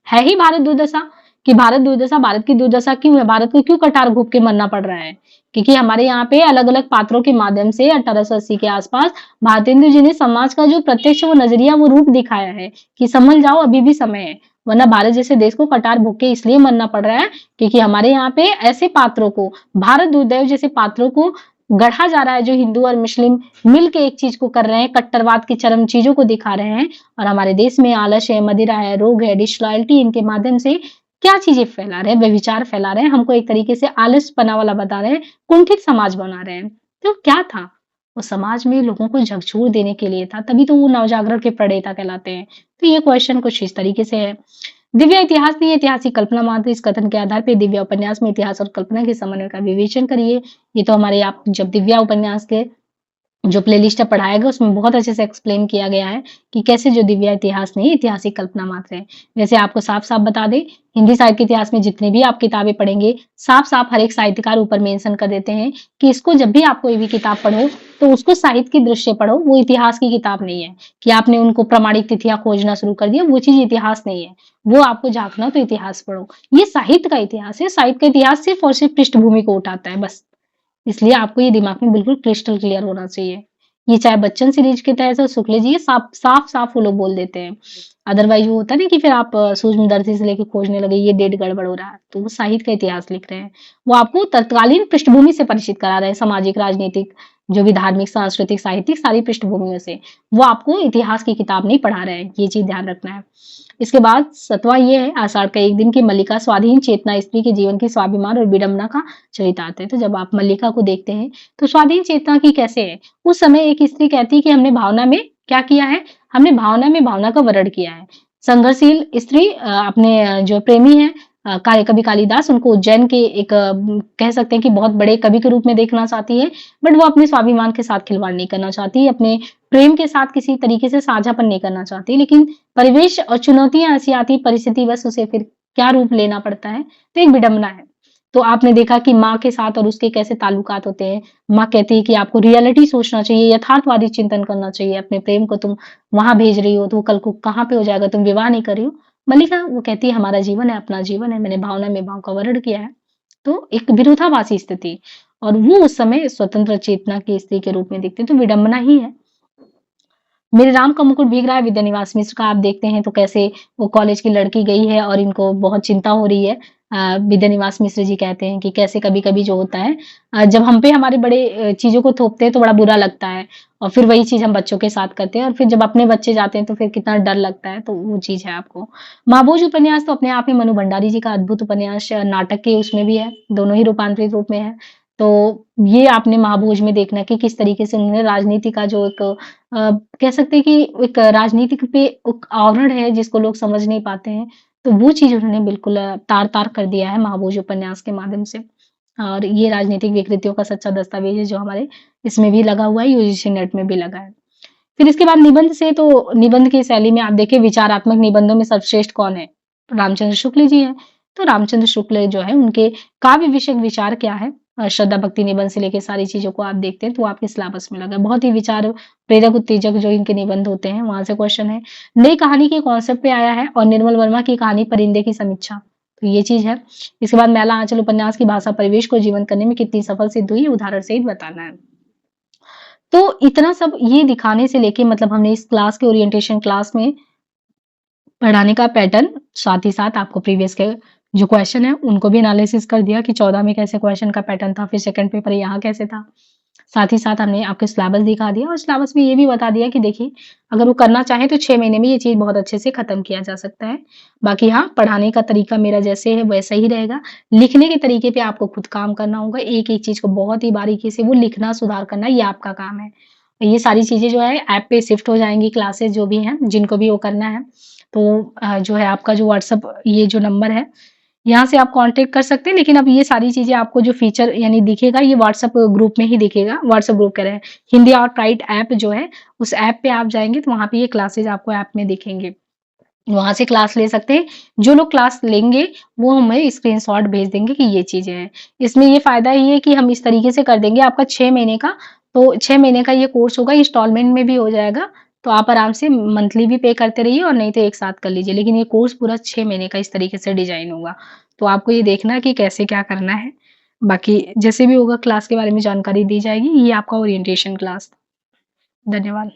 है ही भारत दुर्दशा। कि भारत दुर्दशा, भारत की दुर्दशा क्यों है, भारत को क्यों कटार घूप के मरना पड़ रहा है, क्योंकि हमारे यहाँ पे अलग अलग पात्रों के माध्यम से 1880 के आसपास भारतेंदु जी ने समाज का जो प्रत्यक्ष वो नजरिया वो रूप दिखाया है कि समझ जाओ अभी भी समय है, वरना भारत जैसे देश को कटार भूख के इसलिए मरना पड़ रहा है क्योंकि हमारे यहाँ पे ऐसे पात्रों को, भारत दुर्दैव जैसे पात्रों को गढ़ा जा रहा है जो हिंदू और मुस्लिम मिल के एक चीज को कर रहे हैं, कट्टरवाद की चरम चीजों को दिखा रहे हैं। और हमारे देश में आलस्य है, मदिरा है, रोग है, डिसलॉयल्टी, इनके माध्यम से क्या चीजें फैला रहे हैं, व्यभिचार फैला रहे हैं, हमको एक तरीके से आलसपना वाला बता रहे हैं, कुंठित समाज बना रहे हैं। तो क्या था वो समाज में लोगों को झकझोर देने के लिए था, तभी तो वो नवजागरण के प्रणेता कहलाते हैं। तो ये क्वेश्चन कुछ इस तरीके से है। दिव्य इतिहास नहीं, ऐतिहासिक कल्पना मात्र। इस कथन के आधार पर दिव्या उपन्यास में इतिहास और कल्पना के समन्वय का विवेचन करिए। ये तो हमारे आप जब दिव्या उपन्यास के जो प्लेलिस्ट पढ़ाया गया उसमें बहुत अच्छे से एक्सप्लेन किया गया है कि कैसे जो दिव्या इतिहास नहीं, ऐतिहासिक कल्पना मात्र है। वैसे आपको साफ साफ बता दें, हिंदी साहित्य के इतिहास में जितने भी आप किताबें पढ़ेंगे, साफ साफ हर एक साहित्यकार ऊपर मेंशन कर देते हैं कि इसको जब भी आप कोई भी किताब पढ़ो तो उसको साहित्य की दृष्टि से पढ़ो, वो इतिहास की किताब नहीं है कि आपने उनको प्रमाणिक तिथियां खोजना शुरू कर दिया, वो चीज इतिहास नहीं है। वो आपको झांकना तो इतिहास पढ़ो, ये साहित्य का इतिहास है। साहित्य का इतिहास सिर्फ और सिर्फ पृष्ठभूमि को उठाता है बस, इसलिए आपको ये दिमाग में बिल्कुल क्रिस्टल क्लियर होना चाहिए। ये चाहे बच्चन सीरीज के तहत सुक्ले जी, ये साफ साफ साफ वो लोग बोल देते हैं। अदरवाइज वो होता है ना कि फिर आप सूक्ष्मदर्शी से लेके खोजने लगे, ये डेट गड़बड़ हो रहा है, तो वो साहित्य का इतिहास लिख रहे हैं। वो आपको तत्कालीन पृष्ठभूमि से परिचित करा रहे हैं, सामाजिक, राजनीतिक, जो भी धार्मिक, सांस्कृतिक, साहित्यिक सारी पृष्ठभूमियों से। वो आपको इतिहास की किताब नहीं पढ़ा रहे हैं, ये चीज ध्यान रखना है। इसके बाद 7वां ये है, आषाढ़ का एक दिन की मल्लिका स्वाधीन चेतना स्त्री के जीवन की स्वाभिमान और विडंबना का चरितार्थ है। तो जब आप मल्लिका को देखते हैं तो स्वाधीन चेतना की कैसे है, उस समय एक स्त्री कहती है कि हमने भावना में क्या किया है, हमने भावना में भावना का वरण किया है। संघर्षशील स्त्री अपने जो प्रेमी है कवि कालिदास, उनको उज्जैन के एक कह सकते हैं कि बहुत बड़े कवि के रूप में देखना चाहती है, बट वो अपने स्वाभिमान के साथ खिलवाड़ नहीं करना चाहती, अपने प्रेम के साथ किसी तरीके से साझापन नहीं करना चाहती। लेकिन परिवेश और चुनौतियां ऐसी आती, परिस्थिति बस उसे फिर क्या रूप लेना पड़ता है, तो एक विडंबना है। तो आपने देखा कि माँ के साथ और उसके कैसे ताल्लुकात होते हैं। माँ कहती है कि आपको रियलिटी सोचना चाहिए, यथार्थवादी चिंतन करना चाहिए, अपने प्रेम को तुम वहां भेज रही हो तो वो कल को कहाँ पे हो जाएगा, तुम विवाह नहीं कर रही हो। मल्लिका वो कहती है हमारा जीवन है, अपना जीवन है, मैंने भावना में भाव का वर्ण किया है। तो एक विरोधाभासी स्थिति, और वो उस समय स्वतंत्र चेतना की स्त्री के रूप में दिखती है, तो विडंबना ही है। मेरे राम का मुकुट भीग रहा है, विद्यानिवास मिश्र का आप देखते हैं तो कैसे वो कॉलेज की लड़की गई है और इनको बहुत चिंता हो रही है। विद्यानिवास मिश्र जी कहते हैं कि कैसे कभी कभी जो होता है जब हम पे हमारे बड़े चीजों को थोपते हैं तो बड़ा बुरा लगता है, और फिर वही चीज हम बच्चों के साथ करते हैं, और फिर जब अपने बच्चे जाते हैं तो फिर कितना डर लगता है। तो वो चीज है आपको। महाभोज उपन्यास तो अपने आप में मनु भंडारी जी का अद्भुत उपन्यास नाटक के उसमें भी है, दोनों ही रूपांतरित रूप में है। तो ये आपने महाभोज में देखना कि किस तरीके से उन्होंने राजनीति का जो एक कह सकते हैं कि एक राजनीतिक पे एक आवरण है जिसको लोग समझ नहीं पाते हैं, तो वो चीज उन्होंने बिल्कुल तार-तार कर दिया है महाभोज उपन्यास के माध्यम से। और ये राजनीतिक विकृतियों का सच्चा दस्तावेज है जो हमारे इसमें भी लगा हुआ है, यूजीसी नेट में भी लगा है। फिर इसके बाद निबंध से, तो निबंध की शैली में आप देखिए विचारात्मक निबंधों में सर्वश्रेष्ठ कौन है? रामचंद्र शुक्ल जी हैं। तो रामचंद्र शुक्ल जो है उनके काव्य विषयक विचार क्या है, श्रद्धा भक्ति निबंध से लेके सारी चीज़ों को आप देखते हैं तो आपके सिलेबस में लगा है। बहुत ही विचार प्रेरक उत्तेजक जो इनके निबंध होते हैं वहाँ से क्वेश्चन है। नई कहानी के कॉन्सेप्ट पे आया है और निर्मल वर्मा की कहानी परिंदे की समीक्षा, तो ये चीज़ है। इसके बाद मैला आंचल उपन्यास की भाषा परिवेश को जीवंत करने में कितनी सफल सिद्ध हुई, उदाहरण सहित बताना है। तो इतना सब ये दिखाने से लेके मतलब हमने इस क्लास के ओरिएंटेशन क्लास में पढ़ाने का पैटर्न, साथ ही साथ आपको प्रीवियस के जो क्वेश्चन है उनको भी एनालिसिस कर दिया कि 14 में कैसे क्वेश्चन का पैटर्न था, फिर सेकंड पेपर यहाँ कैसे था। साथ ही साथ हमने आपको सिलेबस दिखा दिया और सिलेबस में ये भी बता दिया कि देखिए अगर वो करना चाहे तो 6 महीने में ये चीज़ बहुत अच्छे से खत्म किया जा सकता है। बाकी हाँ, पढ़ाने का तरीका मेरा जैसे है वैसा ही रहेगा। लिखने के तरीके पे आपको खुद काम करना होगा। एक-एक चीज़ को बहुत ही बारीकी से वो लिखना, सुधार करना ये आपका काम है। ये सारी चीज़ें जो है ऐप पे शिफ्ट हो जाएँगी, क्लासेस जो भी हैं, जिनको भी वो करना है। तो जो है आपका जो व्हाट्सएप ये जो नंबर है, यहाँ से आप कॉन्टैक्ट कर सकते हैं। लेकिन अब ये सारी चीज़ें आपको जो फीचर यानी दिखेगा ये व्हाट्सएप ग्रुप में ही दिखेगा। व्हाट्सएप ग्रुप कह रहे हैं, हिंदी आउट राइट ऐप जो है, उस ऐप पे आप जाएँगे तो वहाँ पे ये क्लासेस आपको ऐप में दिखेंगे। वहाँ से क्लास ले सकते हैं। जो लोग क्लास लेंगे वो हमें स्क्रीनशॉट भेज देंगे कि ये चीज़ें हैं। इसमें ये फ़ायदा ये है कि हम इस तरीके से कर देंगे आपका 6 महीने का, तो 6 महीने का ये कोर्स होगा, इंस्टॉलमेंट में भी हो जाएगा। तो आप आराम से मंथली भी पे करते रहिए और नहीं तो एक साथ कर लीजिए। लेकिन ये कोर्स पूरा 6 महीने का इस तरीके से डिज़ाइन होगा। तो आपको ये देखना है कि कैसे क्या करना है। बाकी जैसे भी होगा क्लास के बारे में जानकारी दी जाएगी। ये आपका ओरिएंटेशन क्लास था। धन्यवाद।